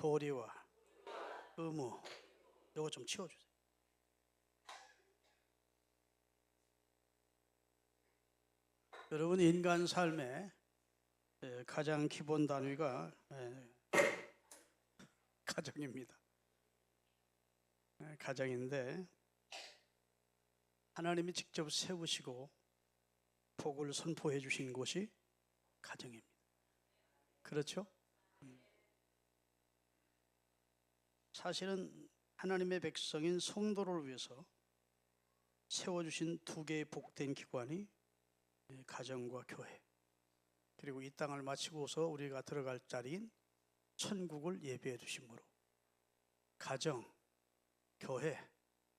도리와 의무, 요거 좀 치워주세요. 여러분, 인간 삶의 가장 기본 단위가 가정입니다. 가정인데 하나님이 직접 세우시고 복을 선포해 주신 곳이 가정입니다. 그렇죠? 사실은 하나님의 백성인 성도를 위해서 세워주신 두 개의 복된 기관이 가정과 교회, 그리고 이 땅을 마치고서 우리가 들어갈 자리인 천국을 예비해 두심으로 가정, 교회,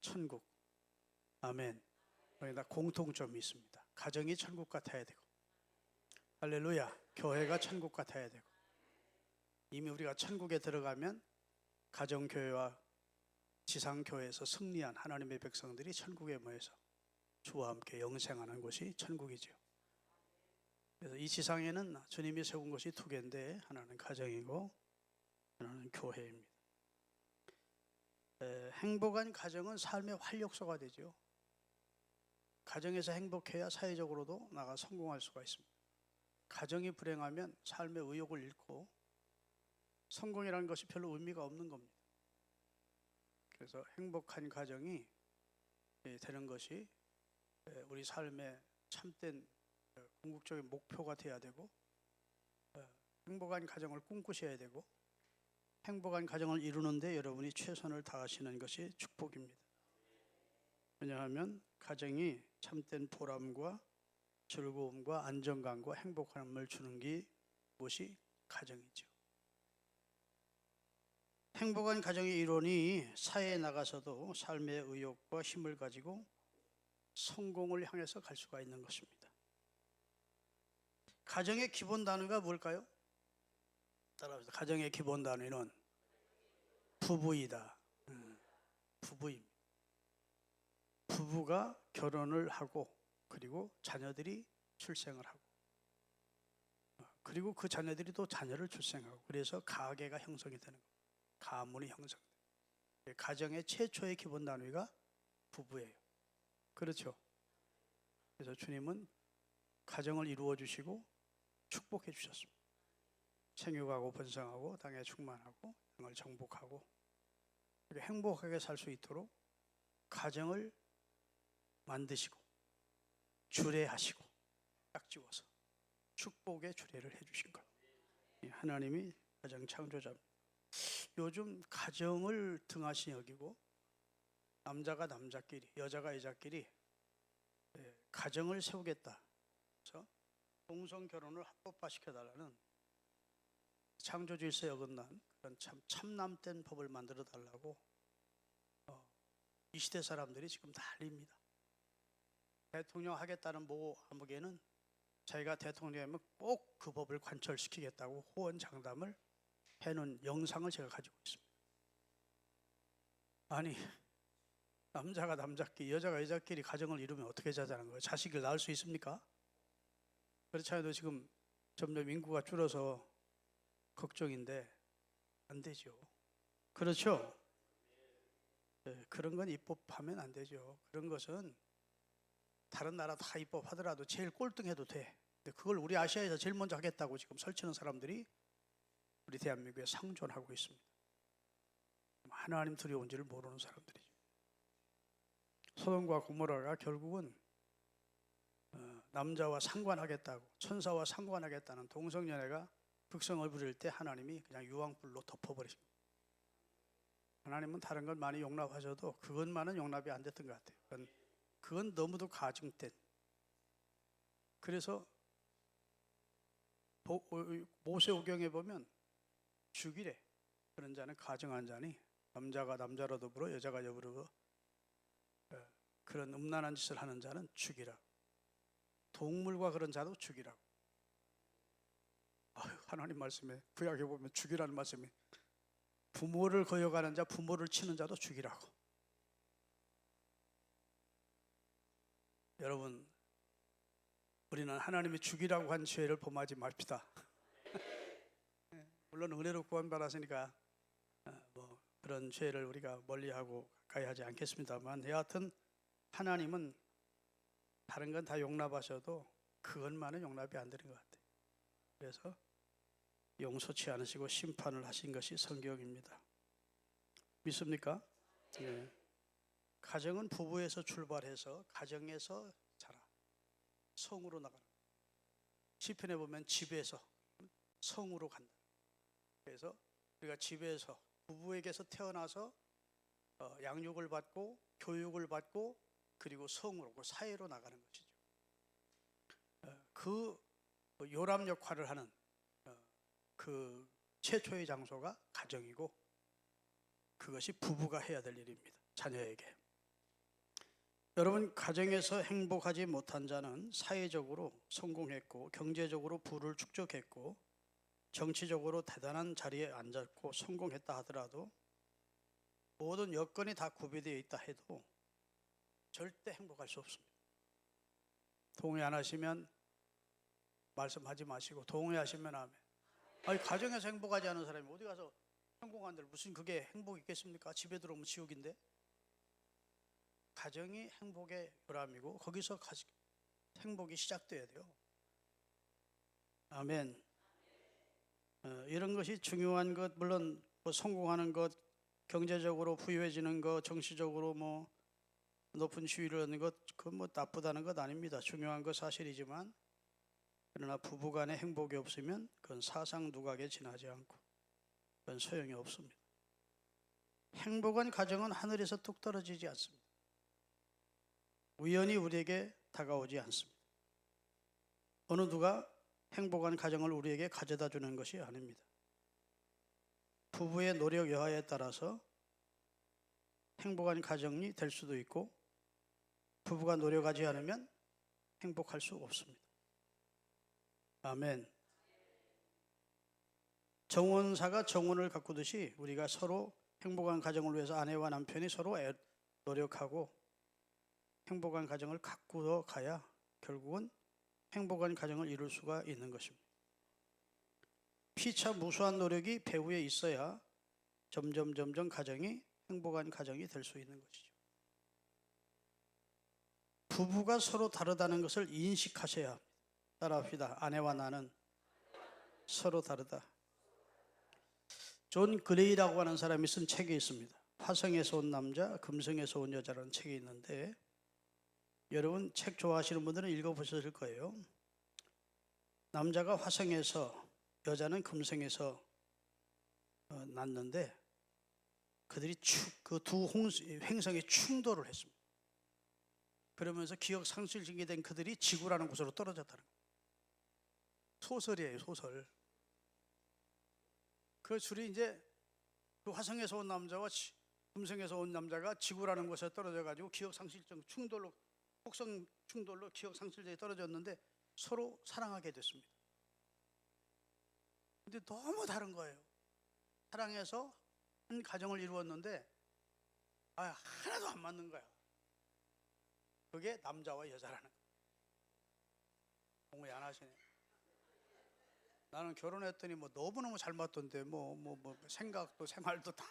천국, 아멘. 여기다 공통점이 있습니다. 가정이 천국 같아야 되고, 할렐루야, 교회가 천국 같아야 되고, 이미 우리가 천국에 들어가면 가정교회와 지상교회에서 승리한 하나님의 백성들이 천국에 모여서 주와 함께 영생하는 곳이 천국이죠. 그래서 이 지상에는 주님이 세운 것이 두 개인데, 하나는 가정이고 하나는 교회입니다. 행복한 가정은 삶의 활력소가 되죠. 가정에서 행복해야 사회적으로도 나가 성공할 수가 있습니다. 가정이 불행하면 삶의 의욕을 잃고 성공이라는 것이 별로 의미가 없는 겁니다. 그래서 행복한 가정이 되는 것이 우리 삶의 참된 궁극적인 목표가 되어야 되고, 행복한 가정을 꿈꾸셔야 되고, 행복한 가정을 이루는데 여러분이 최선을 다하시는 것이 축복입니다. 왜냐하면 가정이 참된 보람과 즐거움과 안정감과 행복함을 주는 게 무엇이 가정이죠. 행복한 가정의 이론이 사회에 나가서도 삶의 의욕과 힘을 가지고 성공을 향해서 갈 수가 있는 것입니다. 가정의 기본 단어가 뭘까요? 따라합시다. 가정의 기본 단어는 부부이다. 부부입니다. 부부가 결혼을 하고, 그리고 자녀들이 출생을 하고, 그리고 그 자녀들이 또 자녀를 출생하고, 그래서 가계가 형성이 되는 겁니다. 가문이 형성돼요. 가정의 최초의 기본 단위가 부부예요. 그렇죠? 그래서 주님은 가정을 이루어 주시고 축복해 주셨습니다. 생육하고 번성하고 땅에 충만하고 땅을 정복하고 행복하게 살 수 있도록 가정을 만드시고 주례하시고 딱 지워서 축복의 주례를 해주신 것. 하나님이 가정 창조자입니다. 요즘 가정을 등하시 여기고 남자가 남자끼리, 여자가 여자끼리 가정을 세우겠다. 그래서 동성 결혼을 합법화시켜달라는 창조 질서에 어긋난 그런 참남된 법을 만들어 달라고 이 시대 사람들이 지금 난립니다. 대통령 하겠다는 모 암흑에는 자기가 대통령이면 꼭 그 법을 관철시키겠다고 호언장담을 해놓은 영상을 제가 가지고 있습니다. 아니, 남자가 남자끼리, 여자가 여자끼리 가정을 이루면 어떻게 자자는 거예요? 자식을 낳을 수 있습니까? 그렇지 않아도 지금 점점 인구가 줄어서 걱정인데 안 되죠. 그렇죠? 네, 그런 건 입법하면 안 되죠. 그런 것은 다른 나라 다 입법하더라도 제일 꼴등해도 돼. 근데 그걸 우리 아시아에서 제일 먼저 하겠다고 지금 설치는 사람들이 우리 대한민국에 상존하고 있습니다. 하나님 두려운지를 모르는 사람들이죠. 소돔과 고모라가 결국은 남자와 상관하겠다고, 천사와 상관하겠다는 동성연애가 극성을 부릴 때 하나님이 그냥 유황불로 덮어버리십니다. 하나님은 다른 걸 많이 용납하셔도 그것만은 용납이 안 됐던 것 같아요. 그건 너무도 가증된. 그래서 모세오경에 보면 죽이래. 그런 자는 가증한 자니 남자가 남자로 더불어 여자가 여부르고 그런 음란한 짓을 하는 자는 죽이라. 동물과 그런 자도 죽이라고. 하나님 말씀에 구약에 보면 죽이라는 말씀이 부모를 거역하는 자, 부모를 치는 자도 죽이라고. 여러분, 우리는 하나님이 죽이라고 한 죄를 범하지 맙시다. 물론 은혜로 구원받았으니까 그런 죄를 우리가 멀리하고 가까이 하지 않겠습니다만, 여하튼 하나님은 다른 건 다 용납하셔도 그것만은 용납이 안 되는 것 같아요. 그래서 용서치 않으시고 심판을 하신 것이 성경입니다. 믿습니까? 예. 가정은 부부에서 출발해서 가정에서 자라 성으로 나가는. 시편에 보면 집에서 성으로 간다. 그래서 우리가 집에서 부부에게서 태어나서 양육을 받고 교육을 받고 그리고 성으로 그 사회로 나가는 것이죠. 그 요람 역할을 하는 그 최초의 장소가 가정이고, 그것이 부부가 해야 될 일입니다. 자녀에게. 여러분, 가정에서 행복하지 못한 자는 사회적으로 성공했고 경제적으로 부를 축적했고 정치적으로 대단한 자리에 앉았고 성공했다 하더라도, 모든 여건이 다 구비되어 있다 해도 절대 행복할 수 없습니다. 동의 안 하시면 말씀하지 마시고, 동의하시면 하면. 아니, 가정에서 행복하지 않은 사람이 어디 가서 성공한들 무슨 그게 행복이 있겠습니까? 집에 들어오면 지옥인데. 가정이 행복의 요람이고 거기서 행복이 시작돼야 돼요. 아멘. 이런 것이 중요한 것, 물론 성공하는 것, 경제적으로 부유해지는 것, 정치적으로 높은 지위를 얻는 것, 그건 나쁘다는 것 아닙니다. 중요한 것 사실이지만, 그러나 부부간에 행복이 없으면 그건 사상 누각에 지나지 않고 그건 소용이 없습니다. 행복한 가정은 하늘에서 뚝 떨어지지 않습니다. 우연히 우리에게 다가오지 않습니다. 어느 누가 행복한 가정을 우리에게 가져다 주는 것이 아닙니다. 부부의 노력 여하에 따라서 행복한 가정이 될 수도 있고, 부부가 노력하지 않으면 행복할 수 없습니다. 아멘. 정원사가 정원을 가꾸듯이 우리가 서로 행복한 가정을 위해서 아내와 남편이 서로 노력하고 행복한 가정을 가꾸어 가야 결국은 행복한 가정을 이룰 수가 있는 것입니다. 피차 무수한 노력이 배후에 있어야 점점 가정이 행복한 가정이 될 수 있는 것이죠. 부부가 서로 다르다는 것을 인식하셔야 합니다. 따라합시다. 아내와 나는 서로 다르다. 존 그레이라고 하는 사람이 쓴 책이 있습니다. 화성에서 온 남자, 금성에서 온 여자라는 책이 있는데, 여러분 책 좋아하시는 분들은 읽어보셨을 거예요. 남자가 화성에서, 여자는 금성에서 났는데, 그들이 그 두 행성에 충돌을 했습니다. 그러면서 기억 상실 징계된 그들이 지구라는 곳으로 떨어졌다는 거예요. 소설이에요, 소설. 그 줄이 이제 그 화성에서 온 남자와 금성에서 온 남자가 지구라는 곳에 떨어져 가지고 기억 상실증 충돌로, 혹성 충돌로 기억 상실증이 떨어졌는데 서로 사랑하게 됐습니다. 근데 너무 다른 거예요. 사랑해서 한 가정을 이루었는데 하나도 안 맞는 거야. 그게 남자와 여자라는 거예요. 공부 안 하시네. 나는 결혼했더니 너무너무 잘 맞던데 생각도 생활도 다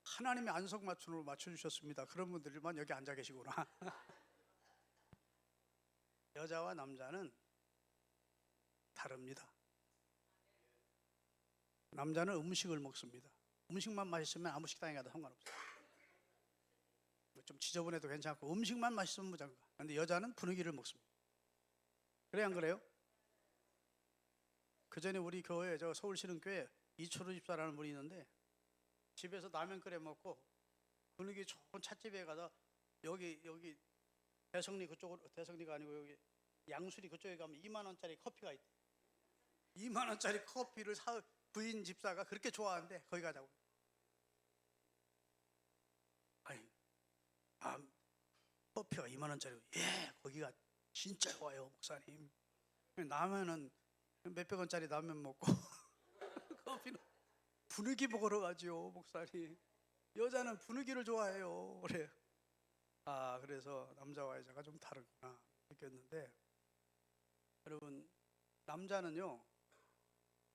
하나님의 안성맞춤으로 맞춰주셨습니다. 그런 분들만 여기 앉아 계시구나. 여자와 남자는 다릅니다. 남자는 음식을 먹습니다. 음식만 맛있으면 아무 식당에 가도 상관없어요. 좀 지저분해도 괜찮고 음식만 맛있으면 무장가. 그런데 여자는 분위기를 먹습니다. 그래 안 그래요? 그 전에 우리 교회, 서울신흥교회 이초로 집사라는 분이 있는데, 집에서 라면 끓여 먹고 분위기 좋은 찻집에 가서 여기 대성리 그쪽으로, 대성리가 아니고 여기 양수리 그쪽에 가면 2만 원짜리 커피가 있대. 2만 원짜리 커피를 부인 집사가 그렇게 좋아하는데 거기 가자고. 커피가 2만 원짜리. 예, 거기가 진짜 좋아요, 목사님. 라면은 몇백 원짜리 라면 먹고 커피는 분위기 먹으러 가지요, 목사님. 여자는 분위기를 좋아해요. 그래. 그래서 남자와 여자가 좀 다르구나 느꼈는데, 여러분 남자는요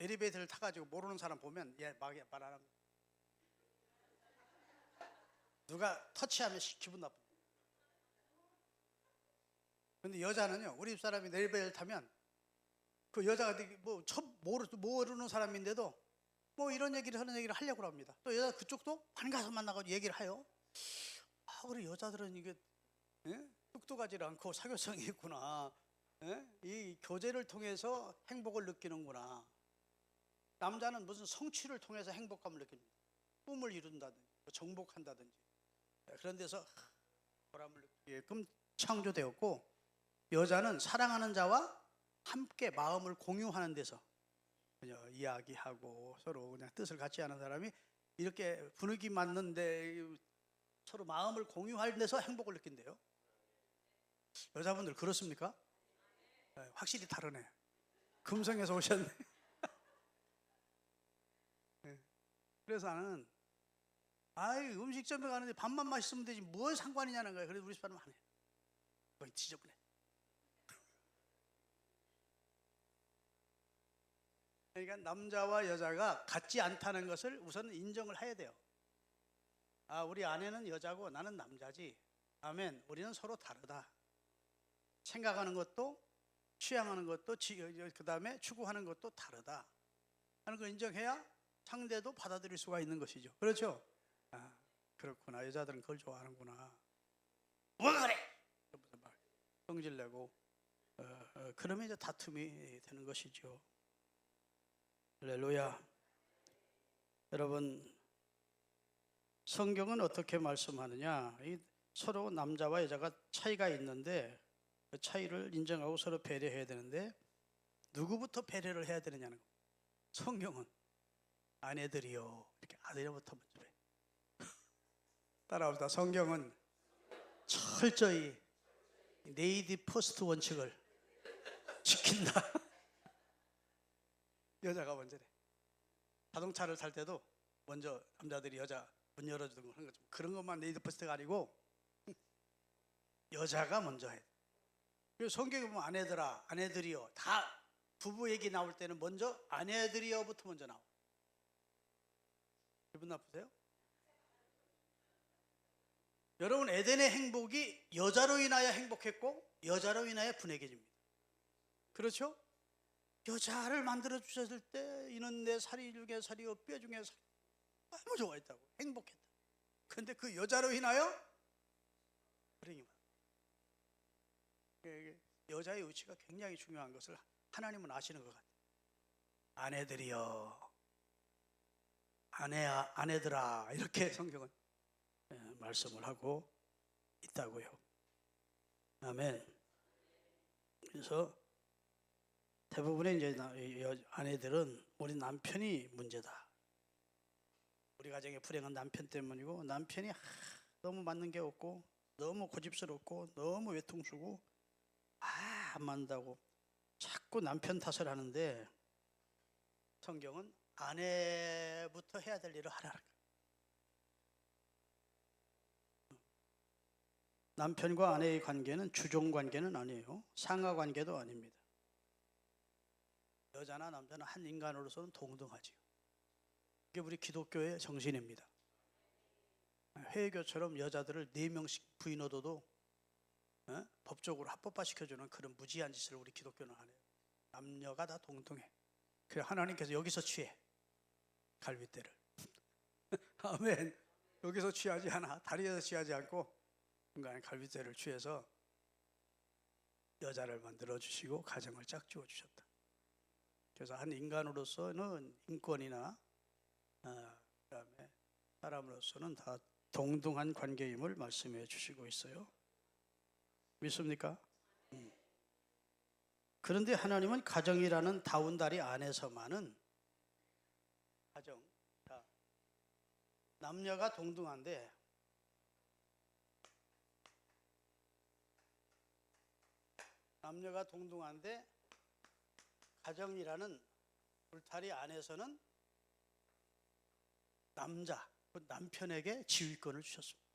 엘리베이터를 타가지고 모르는 사람 보면 말 안 합니다. 누가 터치하면 기분 나쁜. 근데 여자는요, 우리 집사람이 레일벨 타면 그 여자가 되게 뭐 처음 모르는 사람인데도 뭐 이런 얘기를 하는 얘기를 하려고 합니다. 또 여자 그쪽도 반가서 만나고 얘기를 해요. 아, 우리 여자들은 이게 똑똑하지 않고 사교성이 있구나. 이 교제를 통해서 행복을 느끼는구나. 남자는 무슨 성취를 통해서 행복감을 느낍니다. 꿈을 이룬다든지 정복한다든지 그런 데서 보람을 느끼게끔 창조되었고, 여자는 사랑하는 자와 함께 마음을 공유하는 데서 그냥 이야기하고 서로 그냥 뜻을 같이 하는 사람이 이렇게 분위기 맞는데 서로 마음을 공유할 데서 행복을 느낀대요. 여자분들 그렇습니까? 네, 확실히 다르네. 금성에서 오셨네. 네. 그래서 나는 음식점에 가는데 밥만 맛있으면 되지 뭘 상관이냐는 거예요. 그래서 우리 집사람은 안 해. 거의 지저분해. 그러니까 남자와 여자가 같지 않다는 것을 우선 인정을 해야 돼요. 아, 우리 아내는 여자고 나는 남자지. 아멘. 우리는 서로 다르다. 생각하는 것도, 취향하는 것도, 그 다음에 추구하는 것도 다르다 하는 걸 인정해야 상대도 받아들일 수가 있는 것이죠. 그렇죠? 아, 그렇구나. 여자들은 그걸 좋아하는구나. 뭐 그래? 무슨 말 성질내고 그러면 이제 다툼이 되는 것이죠. 할렐루야. 여러분, 성경은 어떻게 말씀하느냐? 서로 남자와 여자가 차이가 있는데 그 차이를 인정하고 서로 배려해야 되는데 누구부터 배려를 해야 되느냐는 거예요. 성경은 아내들이요 이렇게 아내부터 먼저 해. 따라합시다. 성경은 철저히 레이디 퍼스트 원칙을 지킨다. 여자가 먼저래. 자동차를 탈 때도 먼저 남자들이 여자 문 열어주는 거 하는 거죠. 그런 것만 레이디 퍼스트가 아니고 여자가 먼저 해. 그리고 성경에 보면 아내들아, 아내들이여 다 부부 얘기 나올 때는 먼저 아내들이여부터 먼저 나와. 기분 나쁘세요? 여러분, 에덴의 행복이 여자로 인하여 행복했고 여자로 인하여 분해해집니다. 그렇죠? 여자를 만들어 주셨을 때 이는 내 살이 중에 살이요 뼈 중에 살이 너무 좋아했다고 행복했다. 그런데 그 여자로 인하여 불행이 많아. 여자의 위치가 굉장히 중요한 것을 하나님은 아시는 것 같아요. 아내들이여, 아내들아 이렇게 성경은 말씀을 하고 있다고요. 아멘. 그래서 대부분의 이제 아내들은 우리 남편이 문제다. 우리 가정의 불행한 남편 때문이고 남편이 너무 맞는 게 없고 너무 고집스럽고 너무 외통수고 안 맞는다고 자꾸 남편 탓을 하는데 성경은 아내부터 해야 될 일을 하라는 거예요. 남편과 아내의 관계는 주종 관계는 아니에요. 상하 관계도 아닙니다. 여자나 남자나 한 인간으로서는 동등하지요. 이게 우리 기독교의 정신입니다. 회교처럼 여자들을 4명씩 부인 얻어도 법적으로 합법화시켜주는 그런 무지한 짓을 우리 기독교는 안 해요. 남녀가 다 동등해. 그래 하나님께서 여기서 취해. 갈빗대를. 아멘. 여기서 취하지 않아. 다리에서 취하지 않고 중간에 갈빗대를 취해서 여자를 만들어 주시고 가정을 짝지어 주셨다. 그래서 한 인간으로서는 인권이나 그다음에 사람으로서는 다 동등한 관계임을 말씀해 주시고 있어요. 믿습니까? 그런데 하나님은 가정이라는 다운다리 안에서만은 가정, 남녀가 동등한데 가정이라는 울타리 안에서는 남편에게 지휘권을 주셨습니다.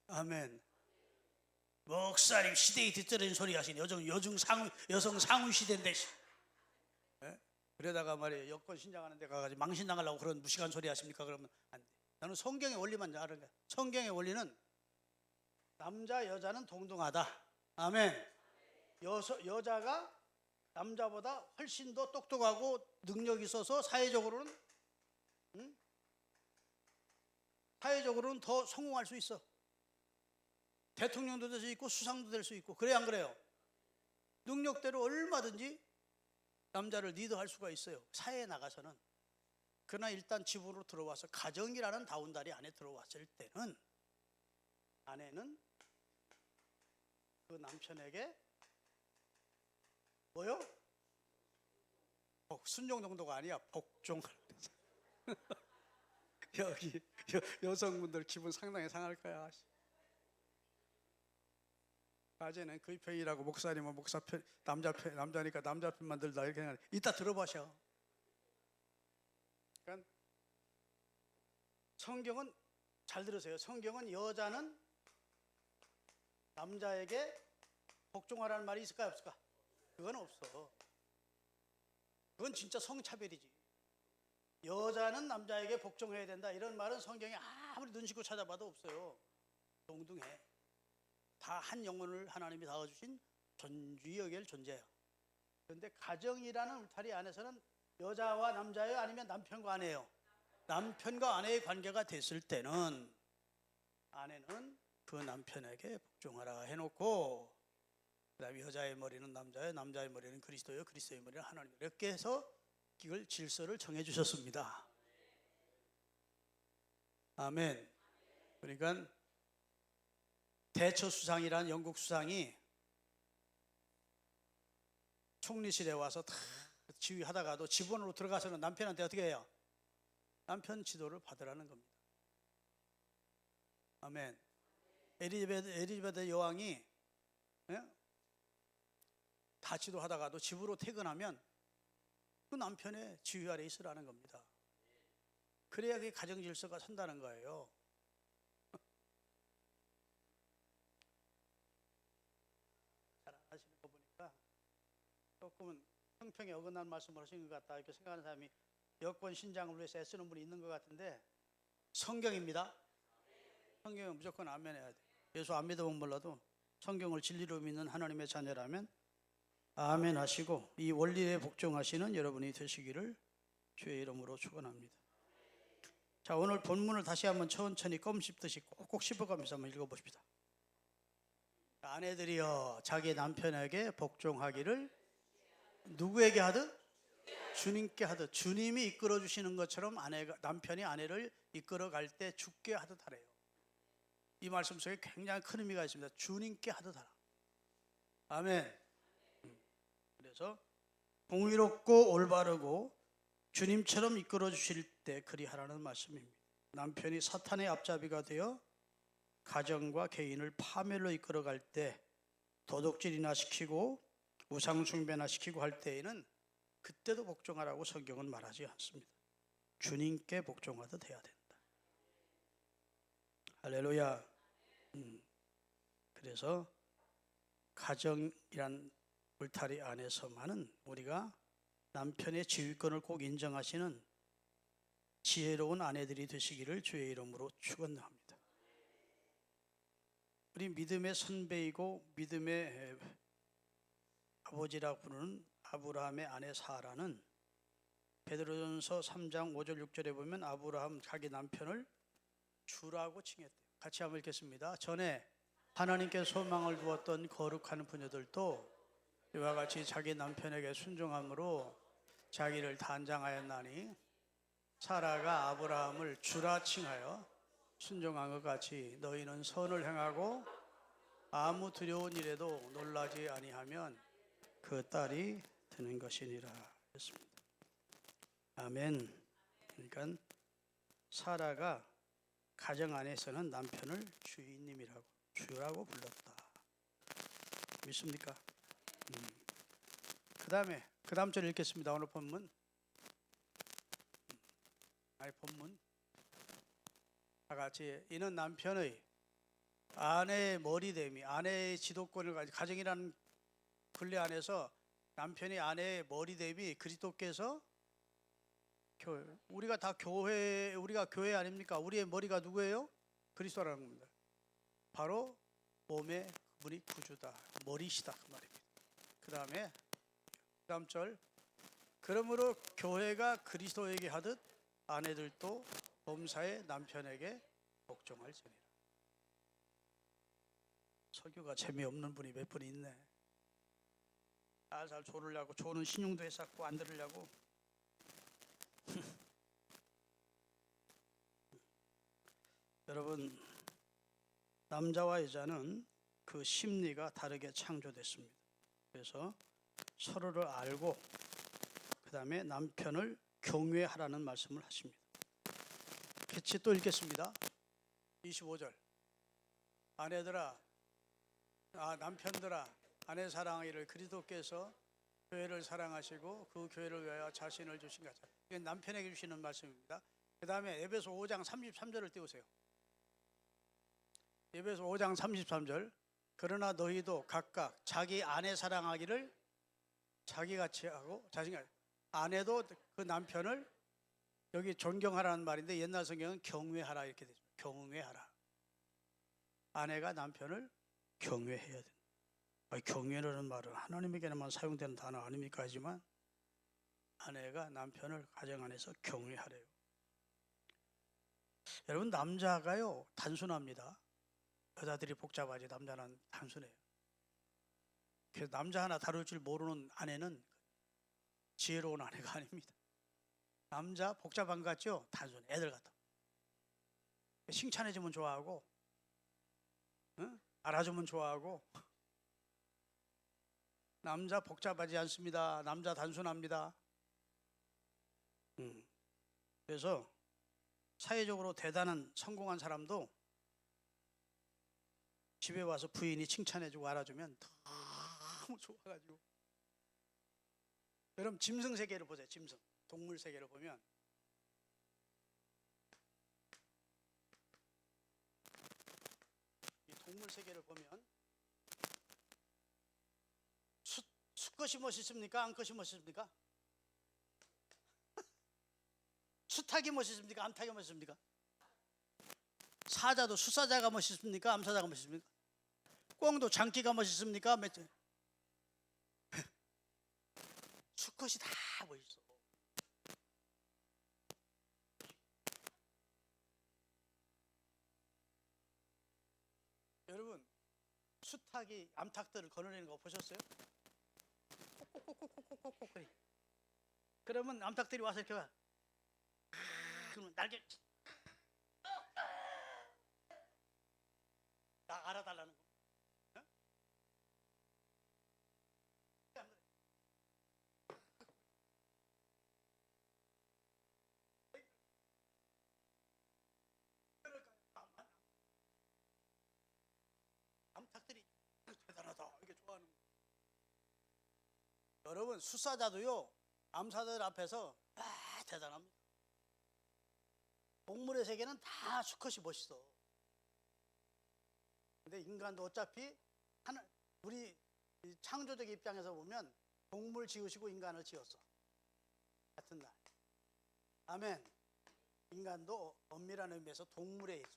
아멘. 목사님 시대에 뒤떨어진 소리 하시네. 여성 상위 시대인데. 그러다가 말이에요. 여권 신장하는 데 가가지고 망신당하려고 그런 무식한 소리 하십니까? 그러면 안 돼. 나는 성경의 원리만 잘 아는 거야. 성경의 원리는 남자 여자는 동등하다. 아멘. 여자가 남자보다 훨씬 더 똑똑하고 능력이 있어서 사회적으로는 사회적으로는 더 성공할 수 있어. 대통령도 될 수 있고 수상도 될 수 있고. 그래 안 그래요? 능력대로 얼마든지 남자를 리드할 수가 있어요. 사회에 나가서는. 그러나 일단 집으로 들어와서 가정이라는 다운다리 안에 들어왔을 때는 아내는 그 남편에게 뭐요? 순종 정도가 아니야. 복종을. 여기 여성분들 기분 상당히 상할 거야. 낮에는 그의 편이라고 목사님은 목사 편, 남자니까 남자 편만 들다 이렇게 하는. 이따 들어보셔. 그러니까 성경은 잘 들으세요. 성경은 여자는 남자에게 복종하라는 말이 있을까 없을까? 그건 없어. 그건 진짜 성차별이지. 여자는 남자에게 복종해야 된다 이런 말은 성경에 아무리 눈 씻고 찾아봐도 없어요. 동등해. 다 한 영혼을 하나님이 다어주신 존귀 여길 존재야. 그런데 가정이라는 울타리 안에서는 여자와 남자예요? 아니면 남편과 아내예요? 남편과 아내의 관계가 됐을 때는 아내는 그 남편에게 복종하라 해놓고, 그 다음에 여자의 머리는 남자예요, 남자의 머리는 그리스도예요, 그리스도의 머리는 하나님, 이렇게 해서 이걸 질서를 정해 주셨습니다. 아멘. 그러니까 대처 수상이라는 영국 수상이 총리실에 와서 다 지휘하다가도 집원으로 들어가서는 남편한테 어떻게 해요? 남편 지도를 받으라는 겁니다. 아멘. 엘리자베트 여왕이 다 지도하다가도 집으로 퇴근하면 그 남편의 지휘 아래 있으라는 겁니다. 그래야 그 가정 질서가 선다는 거예요. 잘 안 하시는 거 보니까 조금은 형평에 어긋난 말씀을 하신 것 같다 이렇게 생각하는 사람이 여권 신장을 위해서 애쓰는 분이 있는 것 같은데, 성경입니다. 성경은 무조건 아멘 해야 돼. 예수 안 믿어본 몰라도 성경을 진리로 믿는 하나님의 자녀라면 아멘 하시고 이 원리에 복종하시는 여러분이 되시기를 주의 이름으로 축원합니다. 자, 오늘 본문을 다시 한번 천천히 껌 씹듯이 꼭꼭 씹어가면서 한번 읽어봅시다. 아내들이여 자기 남편에게 복종하기를 누구에게 하듯? 주님께 하듯. 주님이 이끌어 주시는 것처럼 남편이 아내를 이끌어 갈 때 주께 하듯 하래요. 이 말씀 속에 굉장히 큰 의미가 있습니다. 주님께 하듯 하라. 아멘. 그래서 공의롭고 올바르고 주님처럼 이끌어 주실 때 그리하라는 말씀입니다. 남편이 사탄의 앞잡이가 되어 가정과 개인을 파멸로 이끌어 갈 때, 도둑질이나 시키고 우상숭배나 시키고 할 때에는 그때도 복종하라고 성경은 말하지 않습니다. 주님께 복종하듯 해야 된다. 할렐루야. 그래서 가정이란 울타리 안에서만은 우리가 남편의 지휘권을 꼭 인정하시는 지혜로운 아내들이 되시기를 주의 이름으로 축원합니다. 우리 믿음의 선배이고 믿음의 아버지라고 부르는 아브라함의 아내 사라는 베드로전서 3장 5절 6절에 보면 아브라함 자기 남편을 주라고 칭했대요. 같이 한번 읽겠습니다. 전에 하나님께 소망을 두었던 거룩한 부녀들도 이와 같이 자기 남편에게 순종함으로 자기를 단장하였나니 사라가 아브라함을 주라 칭하여 순종한 것 같이 너희는 선을 행하고 아무 두려운 일에도 놀라지 아니하면 그 딸이 되는 것이니라 했습니다. 아멘. 그러니까 사라가 가정 안에서는 남편을 주인님이라고, 주라고 불렀다. 믿습니까? 그 다음 절 읽겠습니다. 오늘 본문. 본문. 다 같이. 이는 남편의 아내의 머리됨이, 아내의 지도권을 가지고 가정이라는 근래 안에서 남편이 아내의 머리됨이 그리스도께서 교회. 우리가 다 교회, 우리가 교회 아닙니까? 우리의 머리가 누구예요? 그리스도라는 겁니다. 바로 몸의 그분이 구주다, 머리시다 그 말입니다. 그 다음에 다음 절, 그러므로 교회가 그리스도에게 하듯 아내들도 범사의 남편에게 복종할지니라. 설교가 재미없는 분이 몇 분 있네. 살살 조르려고, 조는 신용도 했었고 안 들으려고. 여러분, 남자와 여자는 그 심리가 다르게 창조됐습니다. 그래서 서로를 알고 그 다음에 남편을 경외하라는 말씀을 하십니다. 같이 또 읽겠습니다. 25절, 아내들아, 남편들아, 아내 사랑하기를 그리스도께서 교회를 사랑하시고 그 교회를 위하여 자신을 주신 것. 이게 남편에게 주시는 말씀입니다. 그 다음에 에베소 5장 33절을 띄우세요. 에베소 5장 33절, 그러나 너희도 각각 자기 아내 사랑하기를 자기같이 하고, 아내도 그 남편을, 여기 존경하라는 말인데 옛날 성경은 경외하라 이렇게 되죠. 경외하라. 아내가 남편을 경외해야 된다. 경외라는 말은 하나님에게만 사용되는 단어 아닙니까? 하지만 아내가 남편을 가정 안에서 경외하래요. 여러분, 남자가요 단순합니다. 여자들이 복잡하지 남자는 단순해요. 그래서 남자 하나 다룰 줄 모르는 아내는 지혜로운 아내가 아닙니다. 남자 복잡한 것 같죠? 단순해. 애들 같아. 칭찬해주면 좋아하고, 응? 알아주면 좋아하고. 남자 복잡하지 않습니다. 남자 단순합니다. 그래서 사회적으로 대단한 성공한 사람도 집에 와서 부인이 칭찬해주고 알아주면 너무 좋아가지고. 여러분, 짐승 세계를 보세요. 짐승, 동물 세계를 보면 이 동물 세계를 보면 수컷이 멋있습니까? 암컷이 멋있습니까? 수탉이 멋있습니까? 암탉이 멋있습니까? 사자도 수사자가 멋있습니까? 암사자가 멋있습니까? 꿩도 장기가 멋있습니까? 수컷이 다 멋있어. 여러분, 수탉이 암탉들을 거느리는 거 보셨어요? 콕콕콕콕콕콕콕 그래. 그러면 암탉들이 와서 이렇게 와. 그러면 날개 나 알아달라는 거. 어? 암탉들이 대단하다 이게 좋아하는 거. 여러분, 수사자도요 암사들 앞에서 대단합니다. 동물의 세계는 다 수컷이 멋있어. 근데 인간도 어차피 우리 창조적 입장에서 보면 동물 지으시고 인간을 지었어. 같은 날. 아멘. 인간도 엄밀한 의미에서 동물에 있어.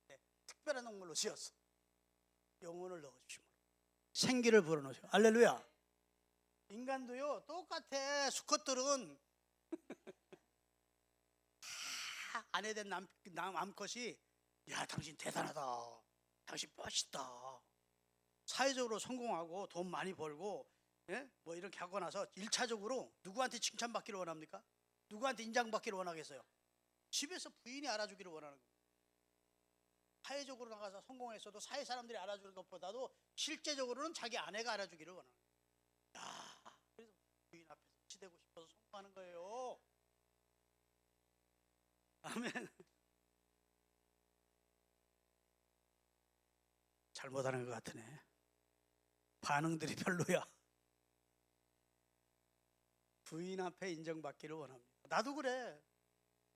네, 특별한 동물로 지었어. 영혼을 넣어주시고 생기를 불어넣으시고. 할렐루야. 인간도요 똑같아. 수컷들은 다 아내된 암컷이 야 당신 대단하다, 당신 멋있다, 사회적으로 성공하고 돈 많이 벌고, 예? 뭐 이렇게 하고 나서 1차적으로 누구한테 칭찬받기를 원합니까? 누구한테 인정받기를 원하겠어요? 집에서 부인이 알아주기를 원하는 거예요. 사회적으로 나가서 성공했어도 사회 사람들이 알아주는 것보다도 실제적으로는 자기 아내가 알아주기를 원하는 거예요. 야, 그래서 부인 앞에서 지대고 싶어서 성공하는 거예요. 아멘. 잘못하는 것 같으네. 반응들이 별로야. 부인 앞에 인정받기를 원합니다. 나도 그래.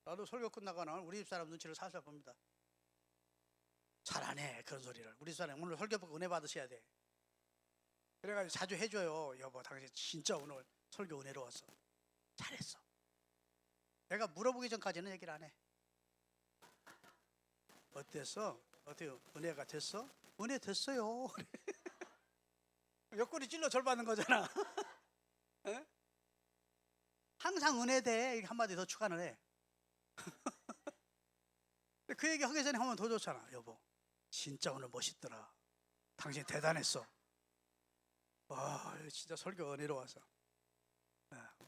나도 설교 끝나고 나면 우리 집사람 눈치를 살살 봅니다. 잘하네 그런 소리를. 우리 집사람 오늘 설교 보고 은혜 받으셔야 돼. 그래가지고 자주 해줘요. 여보 당신 진짜 오늘 설교 은혜로웠어. 잘했어. 내가 물어보기 전까지는 얘기를 안 해. 어땠어? 어떻게 은혜가 됐어? 은혜 됐어요. 옆구리 찔러 절 받는 거잖아. 에? 항상 은혜 돼. 이렇게 한마디 더 추가는 해. 그 얘기 하기 전에 하면 더 좋잖아. 여보, 진짜 오늘 멋있더라. 당신 대단했어. 와, 진짜 설교 은혜로워서.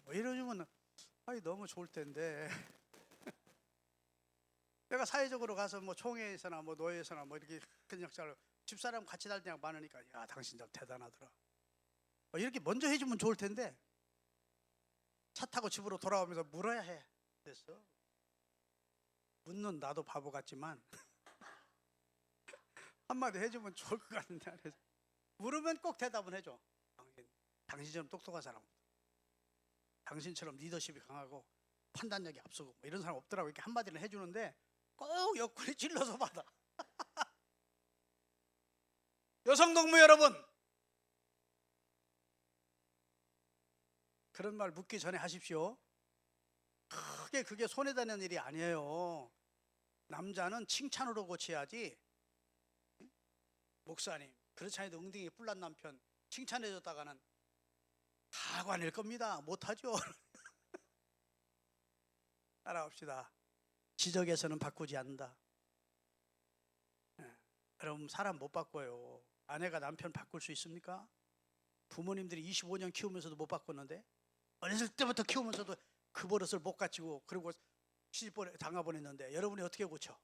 뭐 이러면 너무 좋을 텐데. 내가 사회적으로 가서 뭐 총회에서나 뭐 노예에서나 뭐 이렇게 그냥 집사람 같이 다닐 때가 많으니까, 야, 당신 참 대단하더라. 이렇게 먼저 해주면 좋을 텐데 차 타고 집으로 돌아오면서 물어야 해. 됐어. 묻는 나도 바보 같지만 한마디 해주면 좋을 것 같은데. 그래서 물으면 꼭 대답은 해줘. 당신처럼 똑똑한 사람, 당신처럼 리더십이 강하고 판단력이 앞서고 뭐 이런 사람 없더라고. 이렇게 한마디를 해주는데 꼭 옆구리 찔러서 받아. 여성 동무 여러분, 그런 말 묻기 전에 하십시오. 크게 그게 손해다 는 일이 아니에요. 남자는 칭찬으로 고쳐야지. 목사님, 그렇지 않아도 엉덩이에 뿔난 남편 칭찬해줬다가는 가관일 겁니다. 못하죠. 따라합시다. 지적에서는 바꾸지 않는다. 여러분, 사람 못 바꿔요. 아내가 남편 바꿀 수 있습니까? 부모님들이 25년 키우면서도 못 바꿨는데, 어렸을 때부터 키우면서도 그 버릇을 못 갖추고 그리고 시집 당해보냈는데, 여러분이 어떻게 고쳐?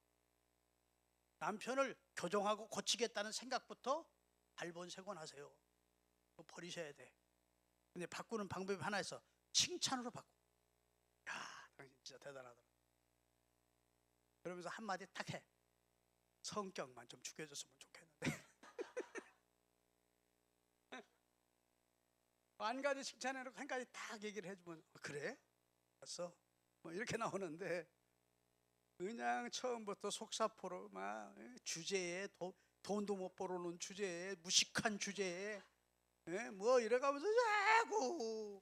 남편을 교정하고 고치겠다는 생각부터 발본색원하세요. 그거 버리셔야 돼. 근데 바꾸는 방법이 하나 있어. 칭찬으로 바꿔. 야, 당신 진짜 대단하더라. 그러면서 한마디 딱 해. 성격만 좀 죽여줬으면 좋겠는데. 한 가지 칭찬해놓고 한 가지 딱 얘기를 해주면, 그래? 알았어? 뭐 이렇게 나오는데, 그냥 처음부터 속사포로 막 주제에 돈도 못 벌어놓은 주제에, 무식한 주제에 뭐 이래가면서 자꾸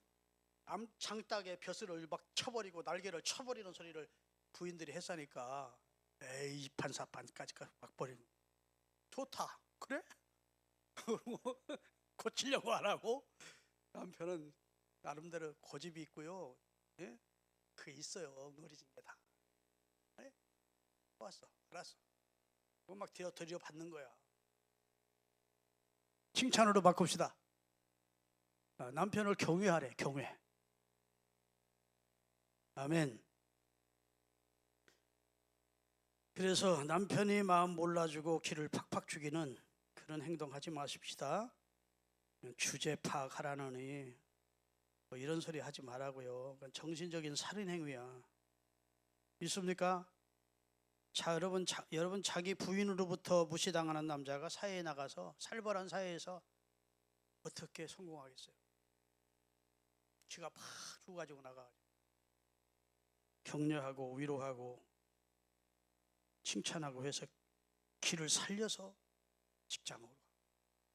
장닭에 벼슬을 막 쳐버리고 날개를 쳐버리는 소리를 부인들이 했으니까, 에이, 판사판까지 막 버리는. 좋다. 그래? 고치려고 안 하고. 남편은 나름대로 고집이 있고요. 예? 그게 있어요. 어리진 게 다. 예? 좋았어. 알았어. 그거 막 들여 받는 거야. 칭찬으로 바꿉시다. 남편을 경외하래. 경외. 아멘. 그래서 남편이 마음 몰라주고 기를 팍팍 죽이는 그런 행동하지 마십시다. 주제 파악하라느니 뭐 이런 소리 하지 말라고요. 그건 정신적인 살인 행위야. 믿습니까? 자, 여러분 자기 부인으로부터 무시당하는 남자가 사회에 나가서 살벌한 사회에서 어떻게 성공하겠어요? 쥐가 팍 죽어가지고 나가가지고 격려하고 위로하고 칭찬하고 해서 길을 살려서 직장으로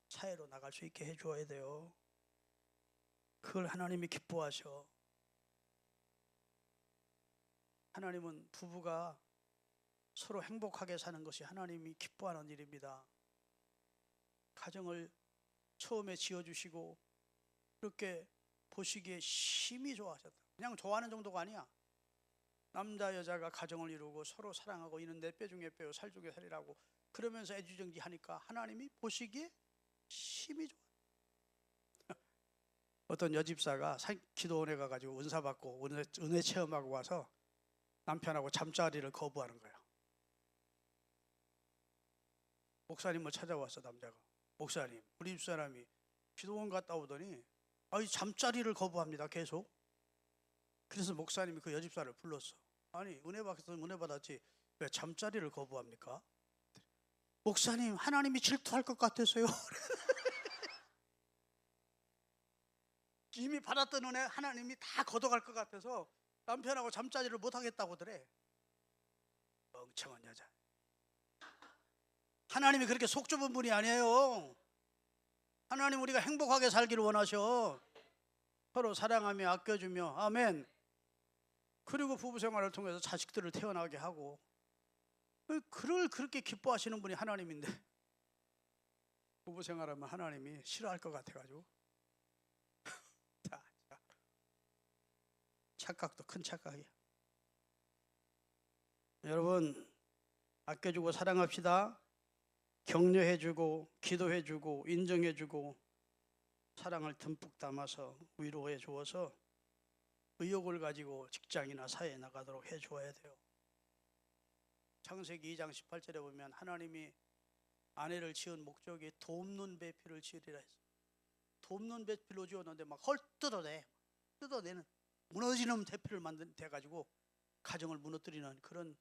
사회로 나갈 수 있게 해줘야 돼요. 그걸 하나님이 기뻐하셔. 하나님은 부부가 서로 행복하게 사는 것이 하나님이 기뻐하는 일입니다. 가정을 처음에 지어주시고 그렇게 보시기에 심히 좋아하셨다. 그냥 좋아하는 정도가 아니야. 남자 여자가 가정을 이루고 서로 사랑하고 이는 내 뼈 중에 뼈요 살 중에 살이라고 그러면서 애지중지하니까 하나님이 보시기에 심히 좋아. 어떤 여집사가 기도원에 가가지고 은사 받고 은혜 체험하고 와서 남편하고 잠자리를 거부하는 거야. 목사님을 찾아왔어. 남자가. 목사님, 우리 집사람이 기도원 갔다 오더니 잠자리를 거부합니다. 계속. 그래서 목사님이 그 여집사를 불렀어. 아니, 은혜 받았으면 은혜 받았지 왜 잠자리를 거부합니까? 목사님, 하나님이 질투할 것 같아서요. 이미 받았던 은혜 하나님이 다 걷어갈 것 같아서 남편하고 잠자리를 못하겠다고 그래. 멍청한 여자. 하나님이 그렇게 속 좁은 분이 아니에요. 하나님 우리가 행복하게 살기를 원하셔. 서로 사랑하며 아껴주며. 아멘. 그리고 부부 생활을 통해서 자식들을 태어나게 하고, 그를 그렇게 기뻐하시는 분이 하나님인데 부부 생활하면 하나님이 싫어할 것 같아가지고 자, 착각도 큰 착각이야. 여러분, 아껴주고 사랑합시다. 격려해주고 기도해주고 인정해주고 사랑을 듬뿍 담아서 위로해 주어서 의욕을 가지고 직장이나 사회에 나가도록 해 주어야 돼요. 창세기 2장 18절에 보면 하나님이 아내를 지은 목적이 돕는 배필을 지으리라 했어요. 돕는 배필로 지었는데 막 뜯어내는 무너지는 배필을 돼 가지고 가정을 무너뜨리는 그런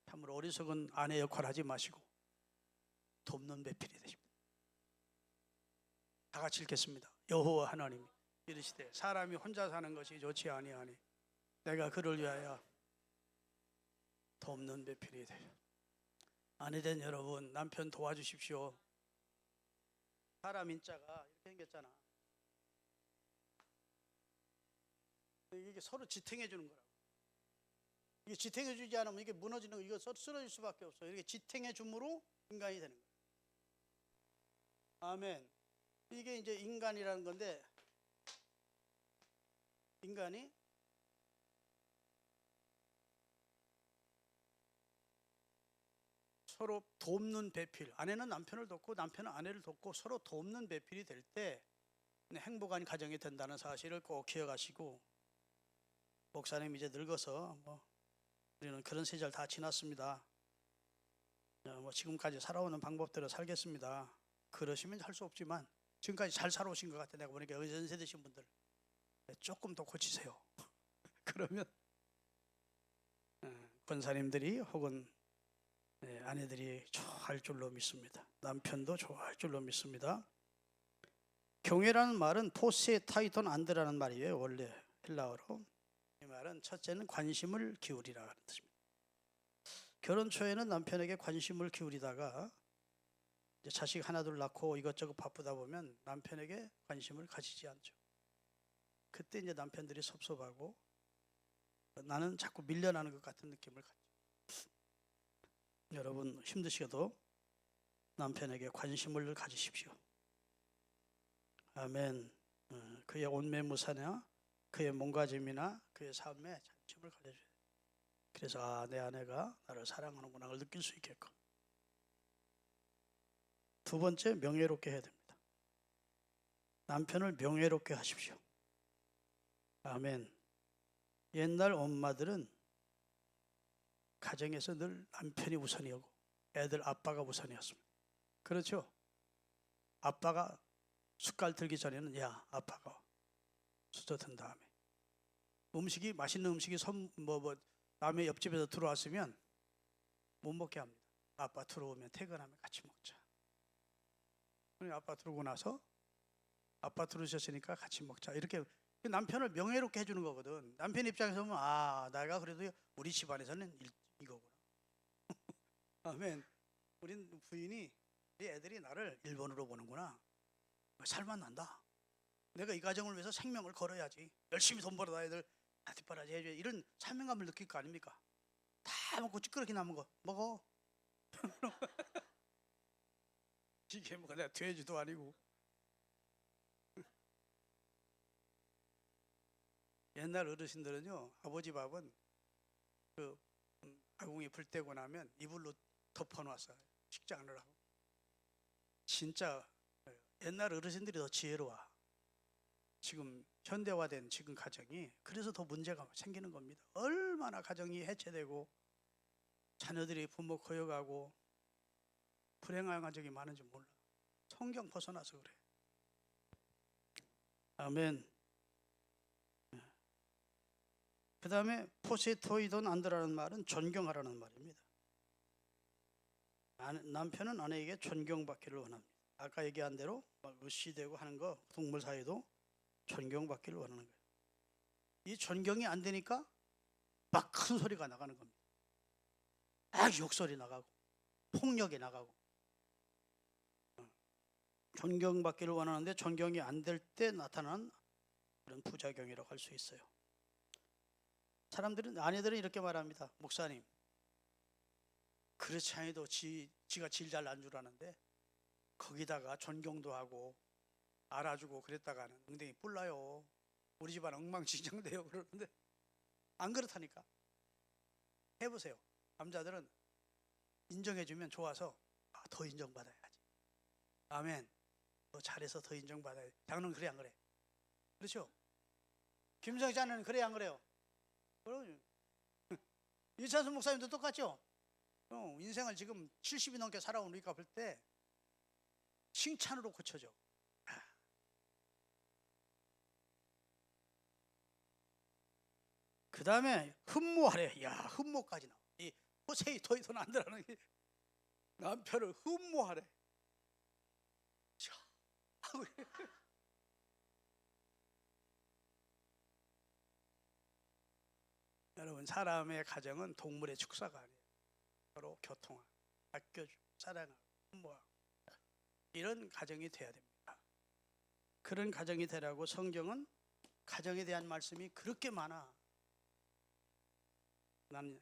참으로 어리석은 아내 역할 하지 마시고 돕는 배필이 되십니다. 다 같이 읽겠습니다. 여호와 하나님이 이르시되 사람이 혼자 사는 것이 좋지 아니하니 내가 그를 위하여 돕는 배필이 되려. 아내된 여러분, 남편 도와주십시오. 사람 인자가 이렇게 생겼잖아. 이게 서로 지탱해 주는 거라고. 이게 지탱해 주지 않으면 이게 무너지는 거, 이거 쓰러질 수밖에 없어요. 이렇게 지탱해 줌으로 인간이 되는 거예요. 아멘. 이게 이제 인간이라는 건데, 인간이 서로 돕는 배필, 아내는 남편을 돕고 남편은 아내를 돕고 서로 돕는 배필이 될 때 행복한 가정이 된다는 사실을 꼭 기억하시고, 목사님 이제 늙어서 우리는 그런 시절 다 지났습니다. 지금까지 살아오는 방법대로 살겠습니다. 그러시면 할 수 없지만 지금까지 잘 살아오신 것 같아. 내가 보니까 연세 드신 분들 조금 더 고치세요. 그러면 권사님들이 혹은 아내들이 좋아할 줄로 믿습니다. 남편도 좋아할 줄로 믿습니다. 경외라는 말은 포세타이돈 안드라는 말이에요. 원래 헬라어로. 이 말은 첫째는 관심을 기울이라는 뜻입니다. 결혼 초에는 남편에게 관심을 기울이다가 이제 자식 하나 둘 낳고 이것저것 바쁘다 보면 남편에게 관심을 가지지 않죠. 그때 이제 남편들이 섭섭하고 나는 자꾸 밀려나는 것 같은 느낌을 갖죠. 여러분 힘드셔도 남편에게 관심을 가지십시오. 아멘. 그의 온매무사나 그의 몸가짐이나 그의 삶에 관심을 가져줘야 돼요. 그래서 내 아내가 나를 사랑하는구나 를 느낄 수 있게끔. 두 번째, 명예롭게 해야 됩니다. 남편을 명예롭게 하십시오. 아멘. 옛날 엄마들은 가정에서 늘 남편이 우선이었고 애들 아빠가 우선이었습니다. 그렇죠? 아빠가 숟갈 들기 전에는 야 아빠가 수저 든 다음에 음식이 맛있는 음식이 남의 옆집에서 들어왔으면 못 먹게 합니다. 아빠 들어오면 퇴근하면 같이 먹자. 아빠 들어오고 나서 아빠 들어오셨으니까 같이 먹자. 이렇게 남편을 명예롭게 해주는 거거든. 남편 입장에서 보면 내가 그래도 우리 집안에서는 이거구나. 아멘. 우리 부인이 우리 애들이 나를 1번으로 보는구나. 살만 난다. 내가 이 가정을 위해서 생명을 걸어야지. 열심히 돈 벌어다 애들 뒷바라지 해줘야 이런 사명감을 느낄 거 아닙니까? 다 먹고 찌끄럽게 남은 거 먹어. 이게 내가 돼지도 아니고. 옛날 어르신들은요, 아버지 밥은 아궁이 불 때고 나면 이불로 덮어놨어요. 식지 않으라고. 진짜 옛날 어르신들이 더 지혜로워. 지금 현대화된 지금 가정이 그래서 더 문제가 생기는 겁니다. 얼마나 가정이 해체되고 자녀들이 부모 거역하고 불행한 가정이 많은지 몰라. 성경 벗어나서 그래. 아멘. 그 다음에 포세토이돈 안드라는 말은 존경하라는 말입니다. 남편은 아내에게 존경받기를 원합니다. 아까 얘기한 대로 막 으시되고 하는 거 동물 사이도 존경받기를 원하는 거예요. 이 존경이 안 되니까 막 큰 소리가 나가는 겁니다. 욕설이 나가고 폭력이 나가고. 존경받기를 원하는데 존경이 안 될 때 나타난 그런 부작용이라고 할 수 있어요. 아내들은 이렇게 말합니다. 목사님, 그렇지 않아도 지가 질 잘 난 줄 아는데 거기다가 존경도 하고 알아주고 그랬다가는 엉덩이 뿔나요. 우리 집안 엉망진창돼요. 그러는데 안 그렇다니까. 해보세요. 남자들은 인정해주면 좋아서 더 인정받아야지. 아멘. 더 잘해서 더 인정받아야지. 장로는 그래 안 그래? 그렇죠? 김성희 자는 그래 안 그래요? 그럼요. 이찬수 목사님도 똑같죠? 인생을 지금 70이 넘게 살아온 우리가 볼 때 칭찬으로 고쳐져. 그 다음에 흠모하래. 야, 흠모까지 나와. 이 포세이토이도 난다라는 남편을 흠모하래. 여러분, 사람의 가정은 동물의 축사가 아니에요. 서로 교통하고 아껴주고 사랑하고 흠모하고 이런 가정이 돼야 됩니다. 그런 가정이 되라고 성경은 가정에 대한 말씀이 그렇게 많아. 나는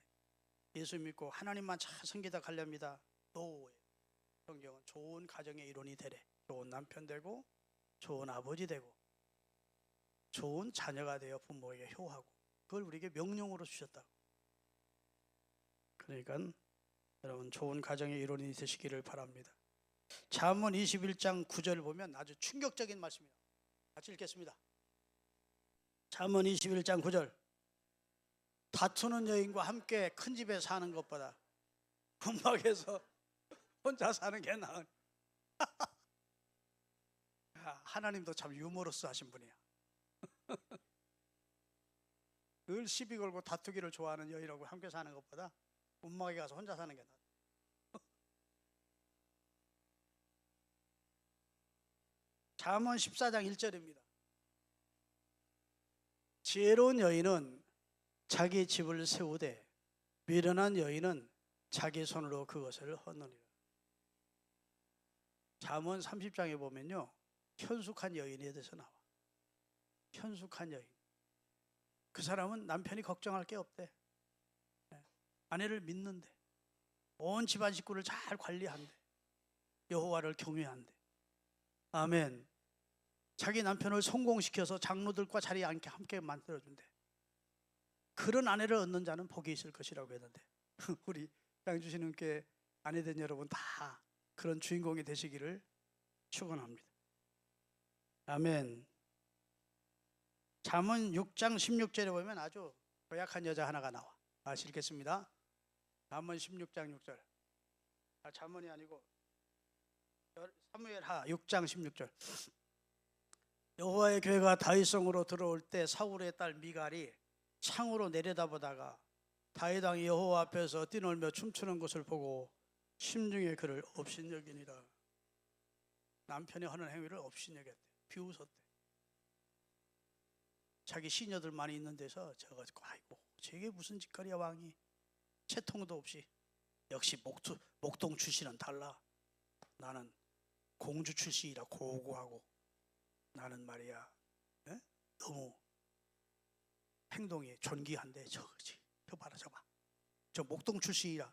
예수 믿고 하나님만 잘 섬기다 가렵니다. 노. 성경은 좋은 가정의 일원이 되래. 좋은 남편 되고 좋은 아버지 되고 좋은 자녀가 되어 부모에게 효하고 그걸 우리에게 명령으로 주셨다고. 그러니까 여러분 좋은 가정의 일원이 되시기를 바랍니다. 잠언 21장 9절 보면 아주 충격적인 말씀입니다. 같이 읽겠습니다. 잠언 21장 9절. 다투는 여인과 함께 큰 집에 사는 것보다 분막에서 혼자 사는 게 나은. 하나님도 참 유머러스 하신 분이야. 늘 시비 걸고 다투기를 좋아하는 여인하고 함께 사는 것보다 분막에 가서 혼자 사는 게 나아. 잠언 14장 1절입니다. 지혜로운 여인은 자기 집을 세우되 미련한 여인은 자기 손으로 그것을 허느니라. 잠언 30장에 보면요, 현숙한 여인에 대해서 나와. 현숙한 여인. 그 사람은 남편이 걱정할 게 없대. 아내를 믿는데 온 집안 식구를 잘 관리한대. 여호와를 경외한대. 아멘. 자기 남편을 성공시켜서 장로들과 자리에 앉게 함께 만들어준대. 그런 아내를 얻는 자는 복이 있을 것이라고 했는데 우리 땅 주시는 께 아내된 여러분 다 그런 주인공이 되시기를 축원합니다. 아멘. 잠언 6장 16절에 보면 아주 고약한 여자 하나가 나와. 다시 읽겠습니다. 잠언 16장 6절. 잠언이 아니고 사무엘하 6장 16절. 여호와의 교회가 다윗성으로 들어올 때 사울의 딸 미갈이 창으로 내려다보다가 다윗 왕이 여호와 앞에서 뛰놀며 춤추는 것을 보고 심중에 그를 업신여기니라. 남편이 하는 행위를 업신여겼대. 비웃었대. 자기 시녀들 많이 있는 데서 저거 아이고 저게 무슨 짓거리야 왕이. 채통도 없이. 역시 목동 출신은 달라. 나는 공주 출신이라 고고하고 나는 말이야 너무 행동이 존귀한데 저거지. 저 봐라 저 봐. 저 목동 출신이라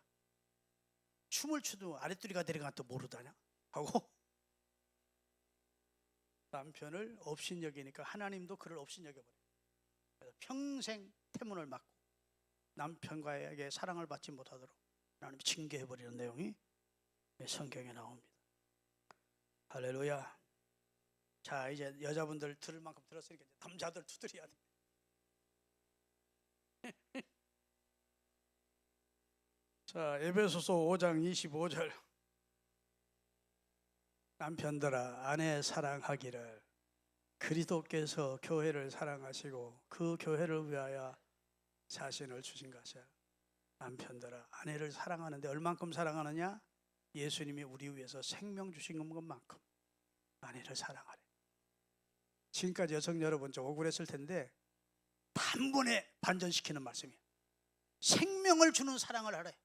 춤을 추도 아랫도리가 내려간 또 모르다냐 하고 남편을 업신여기니까 하나님도 그를 업신여겨버려요. 그래서 평생 태문을 맞고 남편과에게 사랑을 받지 못하도록 하나님이 징계해버리는 내용이 성경에 나옵니다. 할렐루야. 자, 이제 여자분들 들을 만큼 들었으니까 이제 남자들 두드려야 돼. 자, 에베소서 5장 25절. 남편들아 아내 사랑하기를 그리스도께서 교회를 사랑하시고 그 교회를 위하여 자신을 주신 것이야. 남편들아 아내를 사랑하는데 얼만큼 사랑하느냐? 예수님이 우리 위해서 생명 주신 것만큼 아내를 사랑하래. 지금까지 여성 여러분 좀 억울했을 텐데 단번에 반전시키는 말씀이에요. 생명을 주는 사랑을 하래.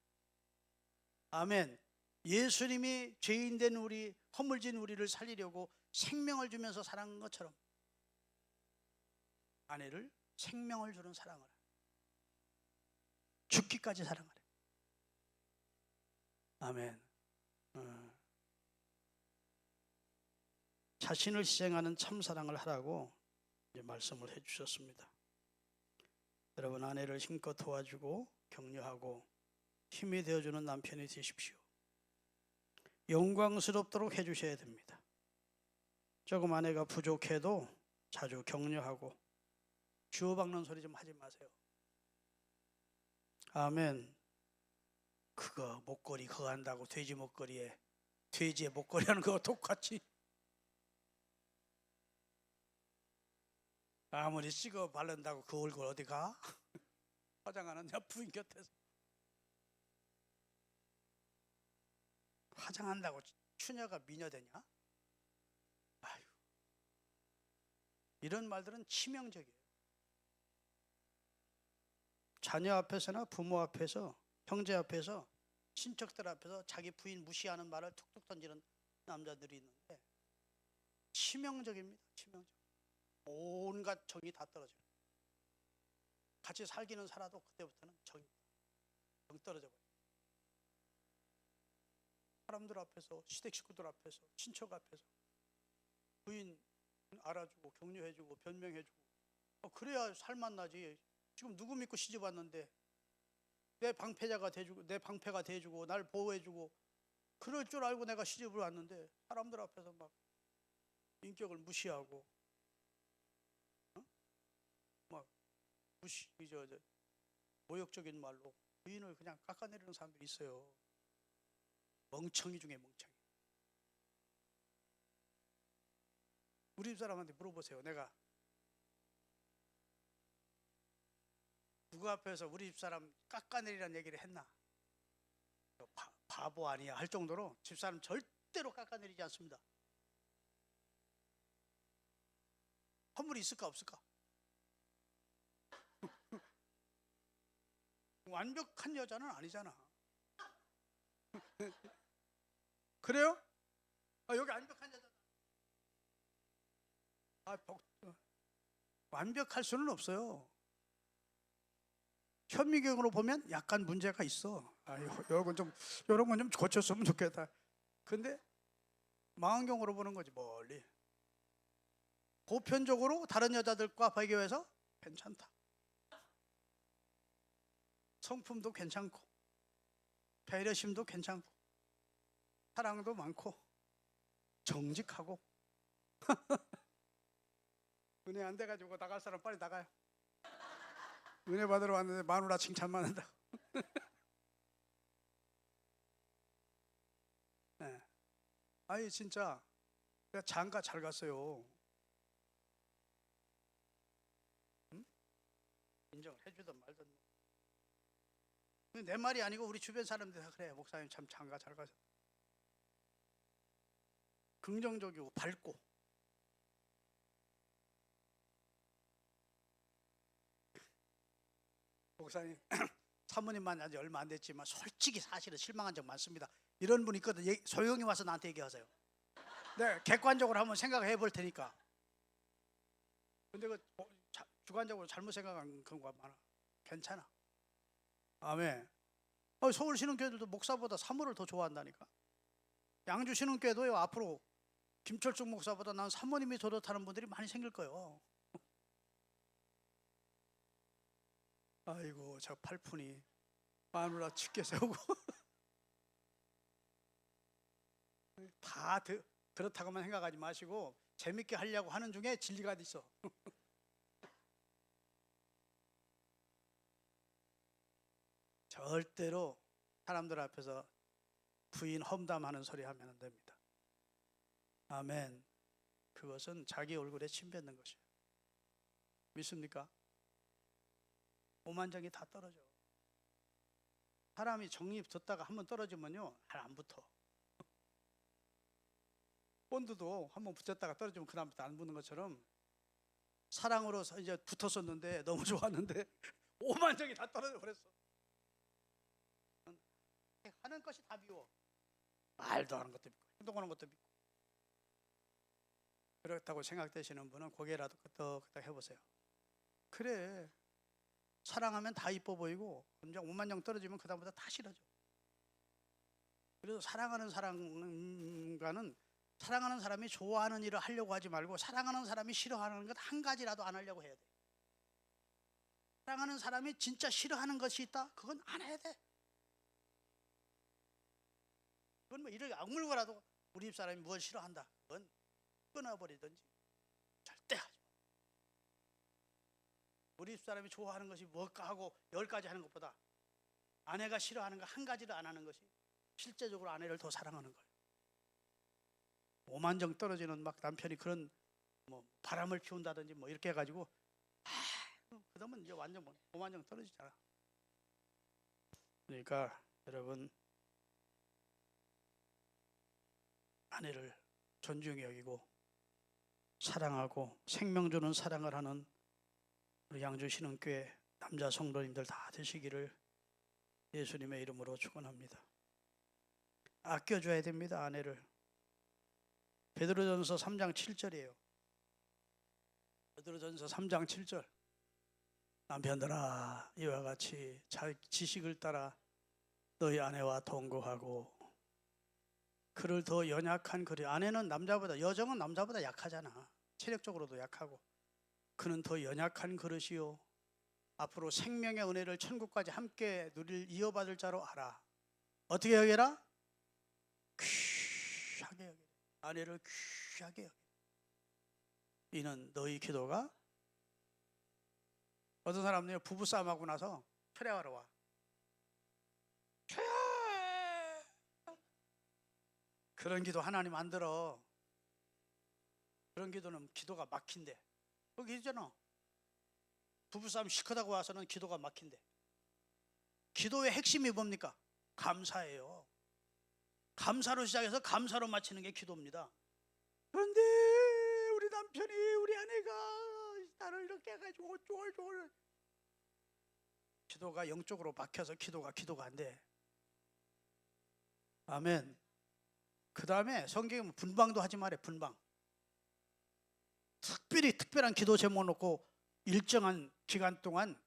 아멘. 예수님이 죄인된 우리, 허물진 우리를 살리려고 생명을 주면서 사랑한 것처럼 아내를 생명을 주는 사랑을 하래. 죽기까지 사랑하래. 아멘. 자신을 희생하는 참사랑을 하라고 이제 말씀을 해주셨습니다. 여러분, 아내를 힘껏 도와주고 격려하고 힘이 되어주는 남편이 되십시오. 영광스럽도록 해주셔야 됩니다. 조금 아내가 부족해도 자주 격려하고 주워박는 소리 좀 하지 마세요. 아멘. 그거 목걸이 그거 한다고 돼지 목걸이에 돼지의 목걸이 하는 거 똑같이 아무리 찍어 바른다고 그 얼굴 어디 가? 화장하는 내 부인 곁에서 화장한다고 추녀가 미녀 되냐? 아유, 이런 말들은 치명적이에요. 자녀 앞에서나 부모 앞에서 형제 앞에서 친척들 앞에서 자기 부인 무시하는 말을 툭툭 던지는 남자들이 있는데 치명적입니다. 치명적. 온갖 정이 다 떨어져요. 같이 살기는 살아도 그때부터는 정 떨어져 버려요. 사람들 앞에서, 시댁 식구들 앞에서, 친척 앞에서 부인 알아주고 격려해주고 변명해주고 그래야 살맛나지. 지금 누구 믿고 시집 왔는데 내 방패자가 돼주고 내 방패가 돼주고 날 보호해주고 그럴 줄 알고 내가 시집을 왔는데 사람들 앞에서 막 인격을 무시하고 막 모욕적인 말로 부인을 그냥 깎아내리는 사람들이 있어요. 멍청이 중에 멍청이. 우리 집 사람한테 물어보세요. 내가 누구 앞에서 우리 집 사람 깎아내리라는 얘기를 했나? 바보 아니야 할 정도로 집사람 절대로 깎아내리지 않습니다. 허물이 있을까 없을까? 완벽한 여자는 아니잖아. 그래요? 여기 완벽한 여자. 완벽할 수는 없어요. 현미경으로 보면 약간 문제가 있어. 이런 건 좀 고쳤으면 좋겠다. 근데 망원경으로 보는 거지 멀리. 보편적으로 다른 여자들과 비교해서 괜찮다. 성품도 괜찮고 배려심도 괜찮고 사랑도 많고 정직하고 은혜 안 돼가지고 나갈 사람 빨리 나가요. 은혜 받으러 왔는데 마누라 칭찬만 한다. 네. 아니 진짜 내가 장가 잘 갔어요. 응? 인정을 해주든 말든. 내 말이 아니고 우리 주변 사람들 다 그래. 목사님 참 장가 잘 가셨다. 긍정적이고 밝고. 목사님 사모님만 아직 얼마 안 됐지만 솔직히 사실은 실망한 적 많습니다. 이런 분 있거든. 소영이 와서 나한테 얘기하세요. 네, 객관적으로 한번 생각해 볼 테니까. 근데 주관적으로 잘못 생각한 경우가 많아. 괜찮아. 아멘. 서울 신흥교회들도 목사보다 사모를 더 좋아한다니까. 양주 신흥교회도요 앞으로 김철중 목사보다 난 사모님이 더 좋다는 분들이 많이 생길 거예요. 아이고 저 팔푼이 마누라 짙게 세우고 다 그렇다고만 생각하지 마시고 재밌게 하려고 하는 중에 진리가 있어. 절대로 사람들 앞에서 부인 험담하는 소리 하면 안 됩니다. 아멘. 그것은 자기 얼굴에 침 뱉는 것이에요. 믿습니까? 오만정이 다 떨어져. 사람이 정이 붙었다가 한번 떨어지면요 안 붙어. 본드도 한번 붙였다가 떨어지면 그 다음부터 안 붙는 것처럼 사랑으로 이제 붙었었는데 너무 좋았는데 오만정이 다 떨어져 버렸어. 하는 것이 다 미워. 말도 하는 것도 믿고 행동하는 것도 믿고. 그렇다고 생각되시는 분은 고개라도 끄덕끄덕 해보세요. 그래 사랑하면 다 이뻐 보이고 이제 오만정 떨어지면 그다음부터 다 싫어져. 그래서 사랑하는 사람이 좋아하는 일을 하려고 하지 말고 사랑하는 사람이 싫어하는 것 한 가지라도 안 하려고 해야 돼. 사랑하는 사람이 진짜 싫어하는 것이 있다? 그건 안 해야 돼. 그건 뭐 이렇게 악물고라도 우리 집사람이 무엇을 싫어한다, 그건 끊어버리든지 절대 하지 마. 우리 집사람이 좋아하는 것이 뭘까 하고 10가지 하는 것보다 아내가 싫어하는 거 한 가지도 안 하는 것이 실제적으로 아내를 더 사랑하는 거예요. 오만정 떨어지는 막 남편이 그런 뭐 바람을 피운다든지 뭐 이렇게 해가지고 그러면 이제 완전 오만정 떨어지잖아. 그러니까 여러분, 아내를 존중히 여기고 사랑하고 생명 주는 사랑을 하는 우리 양주 신흥교회 남자 성도님들 다 되시기를 예수님의 이름으로 축원합니다. 아껴줘야 됩니다, 아내를. 베드로전서 3장 7절이에요. 베드로전서 3장 7절. 남편들아, 이와 같이 지식을 따라 너희 아내와 동거하고 그를 더 연약한 그리. 아내는 남자보다, 여정은 남자보다 약하잖아. 체력적으로도 약하고. 그는 더 연약한 그릇이요 앞으로 생명의 은혜를 천국까지 함께 이어받을 자로 알아. 어떻게 여겨라? 귀하게 여겨라. 아내를 귀하게 여겨라. 이는 너희 기도가. 어떤 사람들이 부부싸움하고 나서 철회하러 와. 그런 기도 하나님 안 들어. 그런 기도는 기도가 막힌대. 거기 있잖아. 부부싸움 시커다고 와서는 기도가 막힌대. 기도의 핵심이 뭡니까? 감사예요. 감사로 시작해서 감사로 마치는 게 기도입니다. 그런데 우리 남편이, 우리 아내가 나를 이렇게 해가지고 쫄쫄. 기도가 영적으로 막혀서 기도가 안 돼. 아멘. 그 다음에 성경에 분방도 하지 말아요. 분방. 특별한 기도 제목 놓고 일정한 기간 동안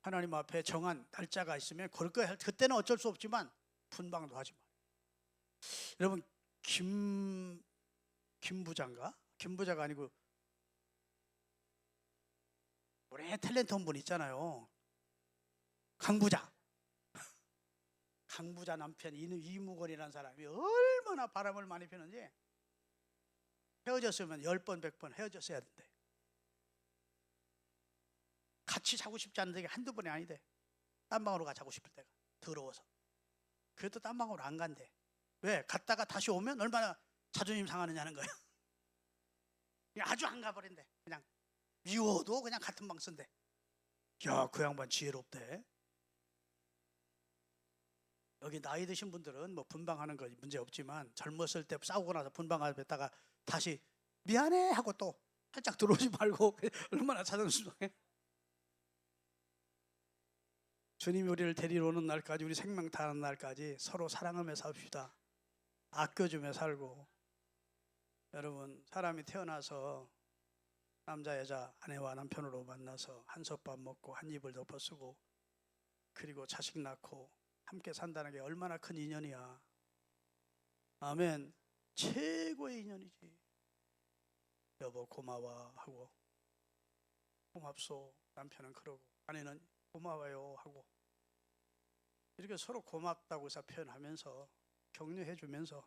하나님 앞에 정한 날짜가 있으면 그때는 어쩔 수 없지만 분방도 하지 말아요. 여러분, 김부자인가? 김부자가 아니고 올해 탤런트 한 분 있잖아요. 강부자. 강부자 남편 이무건이라는 사람이 얼마나 바람을 많이 피는지 헤어졌으면 10번 100번 헤어졌어야 된대. 같이 자고 싶지 않은 게 한두 번이 아니대. 딴 방으로 자고 싶을 때가 더러워서. 그래도 딴 방으로 안 간대. 왜? 갔다가 다시 오면 얼마나 자존심 상하느냐는 거야. 아주 안 가버린대. 그냥 미워도 그냥 같은 방 쓴대. 야, 그 양반 지혜롭대. 여기 나이 드신 분들은 뭐 분방하는 거 문제 없지만 젊었을 때 싸우고 나서 분방하다가 다시 미안해 하고 또 살짝 들어오지 말고 얼마나 자존심 상해. 주님이 우리를 데리러 오는 날까지, 우리 생명 다하는 날까지 서로 사랑하며 삽시다. 아껴주며 살고. 여러분, 사람이 태어나서 남자 여자 아내와 남편으로 만나서 한솥밥 먹고 한 이불 덮어 쓰고 그리고 자식 낳고 함께 산다는 게 얼마나 큰 인연이야. 아멘. 최고의 인연이지. 여보 고마워 하고, 고맙소 남편은 그러고, 아내는 고마워요 하고, 이렇게 서로 고맙다고 해서 표현하면서 격려해 주면서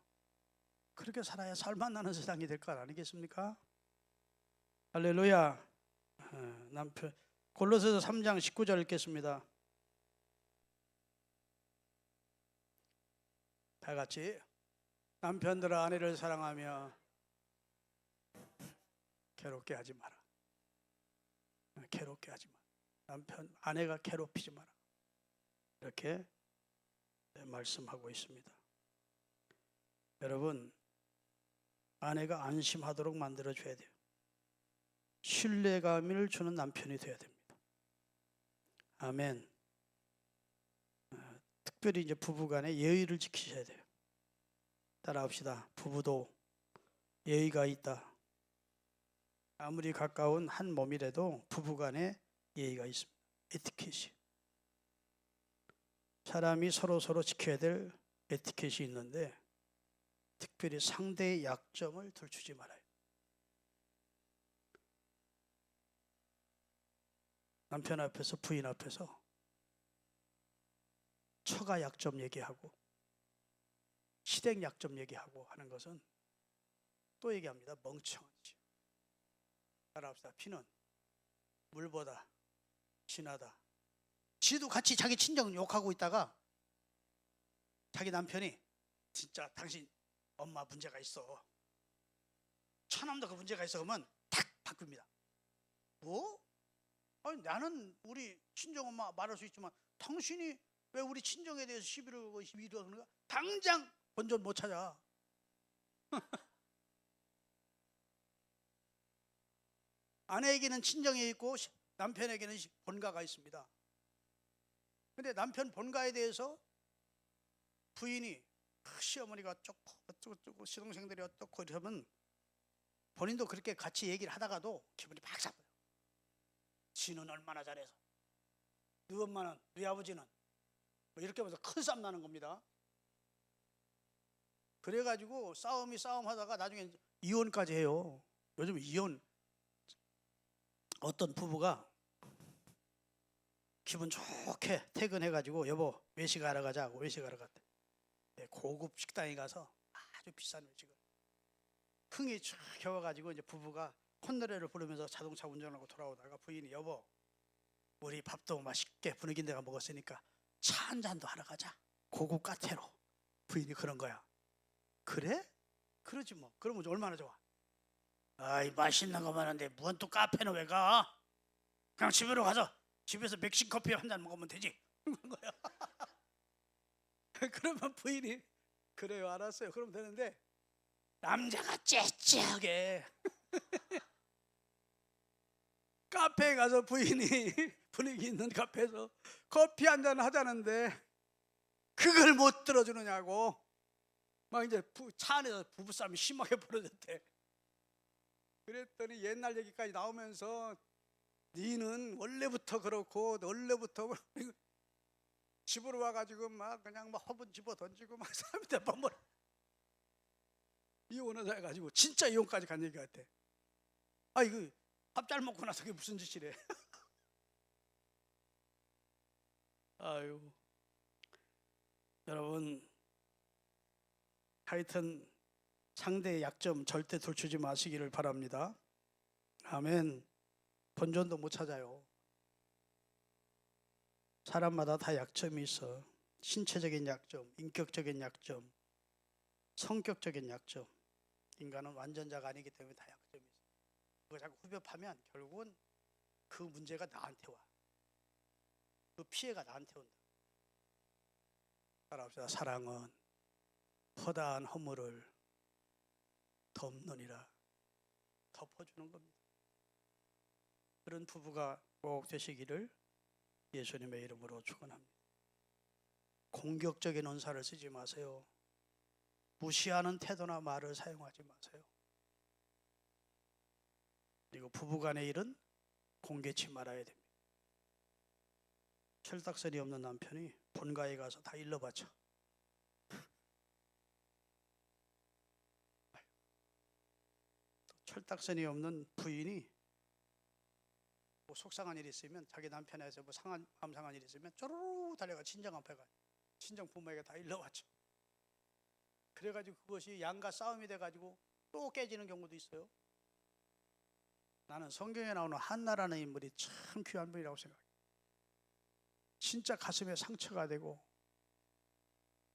그렇게 살아야 살만 나는 세상이 될 것 아니겠습니까? 할렐루야. 남편 골로새서 3장 19절 읽겠습니다. 다 같이. 남편들아 아내를 사랑하며 괴롭게 하지 마라. 괴롭게 하지 마라. 아내가 괴롭히지 마라. 이렇게 말씀하고 있습니다. 여러분, 아내가 안심하도록 만들어줘야 돼요. 신뢰감을 주는 남편이 되어야 됩니다. 아멘. 특별히 이제 부부간에 예의를 지키셔야 돼요. 따라합시다. 부부도 예의가 있다. 아무리 가까운 한 몸이라도 부부간에 예의가 있습니다. 에티켓이. 사람이 서로 지켜야 될 에티켓이 있는데 특별히 상대의 약점을 들추지 말아요. 남편 앞에서, 부인 앞에서 처가 약점 얘기하고 시댁 약점 얘기하고 하는 것은 또 얘기합니다. 멍청한 짓. 따라합시다. 피는 물보다 진하다. 지도 같이 자기 친정 욕하고 있다가 자기 남편이 진짜 당신 엄마 문제가 있어. 처남도 그 문제가 있어. 그러면 탁 바꿉니다. 뭐? 아니, 나는 우리 친정엄마 말할 수 있지만 당신이 왜 우리 친정에 대해서 시비를 하는 거야? 당장 본전 못 찾아. 아내에게는 친정에 있고 남편에게는 본가가 있습니다. 근데 남편 본가에 대해서 부인이 시어머니가 어쩌고 시동생들이 어떻고 이러면 본인도 그렇게 같이 얘기를 하다가도 기분이 팍 잡아요. 지는 얼마나 잘해서, 네 엄마는, 네 아버지는 뭐 이렇게 하면서 큰 싸움 나는 겁니다. 그래가지고 싸움하다가 나중에 이혼까지 해요. 요즘 이혼, 어떤 부부가 기분 좋게 퇴근해가지고 여보 외식하러 가자고 외식하러 갔대. 고급 식당에 가서 아주 비싼 외식을 흥이 쫙 겨워가지고 이제 부부가 콧노래를 부르면서 자동차 운전하고 돌아오다가 부인이 여보 우리 밥도 맛있게 분위기 내가 먹었으니까 차 한 잔도 하러 가자. 고급 카페로. 부인이 그런 거야. 그래? 그러지 뭐. 그러면 얼마나 좋아. 아이 맛있는 거 많은데 뭔 또 카페는 왜 가? 그냥 집으로 가서 집에서 맥심 커피 한 잔 먹으면 되지. 그런 거야. 그러면 부인이 그래요 알았어요. 그러면 되는데 남자가 째째하게 카페에 가서 부인이 분위기 있는 카페에서 커피 한 잔 하자는데 그걸 못 들어주느냐고 막 이제 차 안에서 부부싸움이 심하게 벌어졌대. 그랬더니 옛날 얘기까지 나오면서 니는 원래부터 그렇고 원래부터 집으로 와가지고 막 그냥 막 화분 집어 던지고 막 사람한테 막 이혼하자 해가지고 진짜 이혼까지 간 얘기 같아. 아 이거 밥 잘 먹고 나서 그게 무슨 짓이래. 아유 여러분 하여튼 상대의 약점 절대 들추지 마시기를 바랍니다. 아멘. 본전도 못 찾아요. 사람마다 다 약점이 있어. 신체적인 약점, 인격적인 약점, 성격적인 약점. 인간은 완전자가 아니기 때문에 다 약점이 있어. 그거 자꾸 후벼파면 결국은 그 문제가 나한테 와. 그 피해가 나한테 온다. 따라합시다. 사랑은 허다한 허물을 덮느니라. 덮어주는 겁니다. 그런 부부가 꼭 되시기를 예수님의 이름으로 축원합니다. 공격적인 언사를 쓰지 마세요. 무시하는 태도나 말을 사용하지 마세요. 그리고 부부간의 일은 공개치 말아야 됩니다. 철딱선이 없는 남편이 본가에 가서 다 일러바쳐. 철딱선이 없는 부인이 뭐 속상한 일이 있으면 자기 남편에서 뭐 마음 상한 일이 있으면 쪼르르 달려가 친정 앞에 가 친정 부모에게 다 일러바쳐. 그래가지고 그것이 양가 싸움이 돼가지고 또 깨지는 경우도 있어요. 나는 성경에 나오는 한나라는 인물이 참 귀한 분이라고 생각해요. 진짜 가슴에 상처가 되고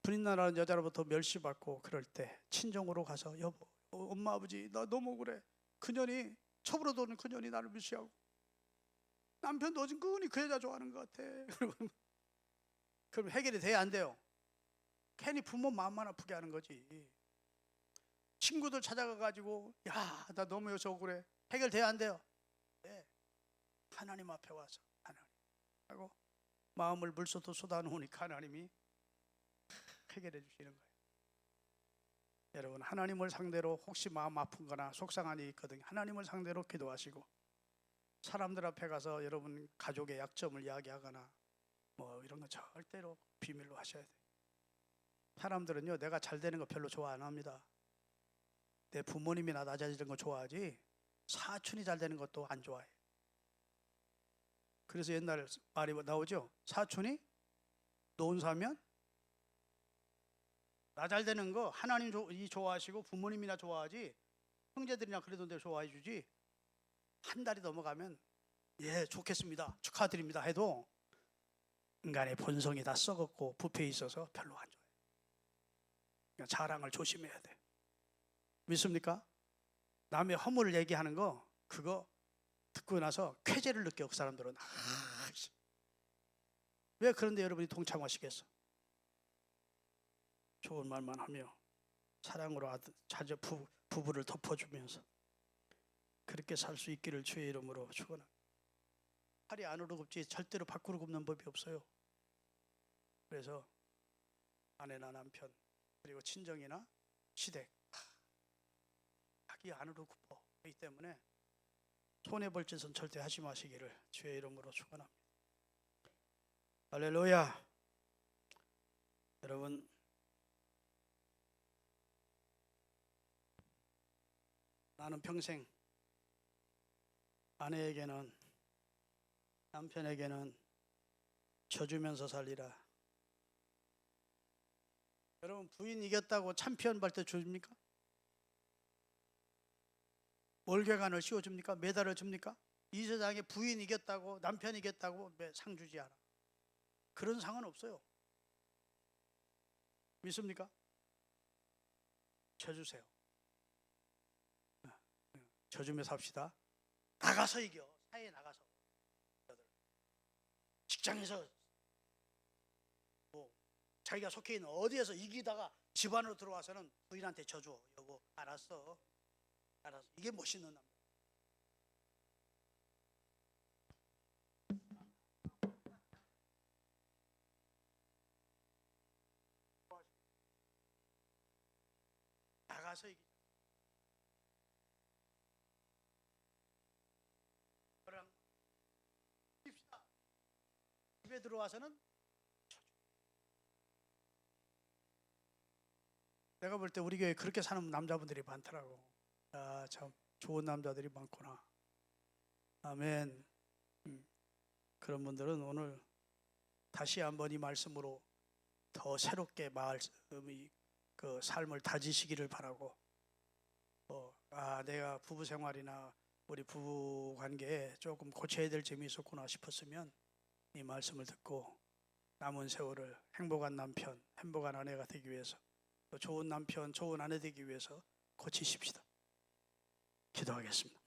분인나라는 여자로부터 멸시받고 그럴 때 친정으로 가서 여보 엄마 아버지 나 너무 억울해. 그년이 첩으로 도는 그년이 나를 무시하고 남편도 어진근히 그 여자 좋아하는 것 같아. 그럼 해결이 돼야 안 돼요? 괜히 부모 마음만 아프게 하는 거지. 친구들 찾아가가지고 야 나 너무 요새 억울해. 해결돼야 안 돼요? 네. 하나님 앞에 와서 하나님 하고 마음을 물소도 쏟아놓으니까 하나님이 해결해 주시는 거예요. 여러분 하나님을 상대로 혹시 마음 아픈 거나 속상한 일이 있거든요. 하나님을 상대로 기도하시고 사람들 앞에 가서 여러분 가족의 약점을 이야기하거나 뭐 이런 거 절대로 비밀로 하셔야 돼요. 사람들은요, 내가 잘 되는 거 별로 좋아 안 합니다. 내 부모님이나 나 잘 되는 거 좋아하지 사촌이 잘 되는 것도 안 좋아해. 그래서 옛날 말이 나오죠. 사촌이 논사면 나 잘 되는 거 하나님이 좋아하시고 부모님이나 좋아하지 형제들이나 그래도 내 좋아해 주지, 한 달이 넘어가면 예 좋겠습니다 축하드립니다 해도 인간의 본성이 다 썩었고 부패해 있어서 별로 안 좋아해요. 그러니까 자랑을 조심해야 돼. 믿습니까? 남의 허물을 얘기하는 거 그거 듣고 나서 쾌재를 느껴. 그 사람들은 왜 그런데 여러분이 동참하시겠어? 좋은 말만 하며 사랑으로 자녀 부부를 덮어주면서 그렇게 살 수 있기를 주의 이름으로 축원합니다. 팔이 안으로 굽지 절대로 밖으로 굽는 법이 없어요. 그래서 아내나 남편 그리고 친정이나 시댁 자기 안으로 굽기 때문에 손해볼 짓은 절대 하지 마시기를 주의 이름으로 축원합니다. 할렐루야. 여러분, 나는 평생 아내에게는 남편에게는 져주면서 살리라. 여러분, 부인 이겼다고 참피언 받을 때 줍니까? 월계관을 씌워줍니까? 메달을 줍니까? 이 세상에 부인 이겼다고 남편 이겼다고 상 주지 않아. 그런 상은 없어요. 믿습니까? 져주세요. 져주며 삽시다. 나가서 이겨. 사회에 나가서. 직장에서 뭐 자기가 속해 있는 어디에서 이기다가 집 안으로 들어와서는 부인한테 져줘. 여보 알았어. 알았어. 이게 멋있는 남자. 나가서 이기자. 그랑 입시다. 집에 들어와서는 내가 볼 때 우리 교회 그렇게 사는 남자분들이 많더라고. 아, 참 좋은 남자들이 많구나. 아멘. 그런 분들은 오늘 다시 한번 이 말씀으로 더 새롭게 그 삶을 다지시기를 바라고, 내가 부부 생활이나 우리 부부 관계에 조금 고쳐야 될 점이 있었구나 싶었으면 이 말씀을 듣고 남은 세월을 행복한 남편, 행복한 아내가 되기 위해서, 또 좋은 남편, 좋은 아내 되기 위해서 고치십시다. 기도하겠습니다.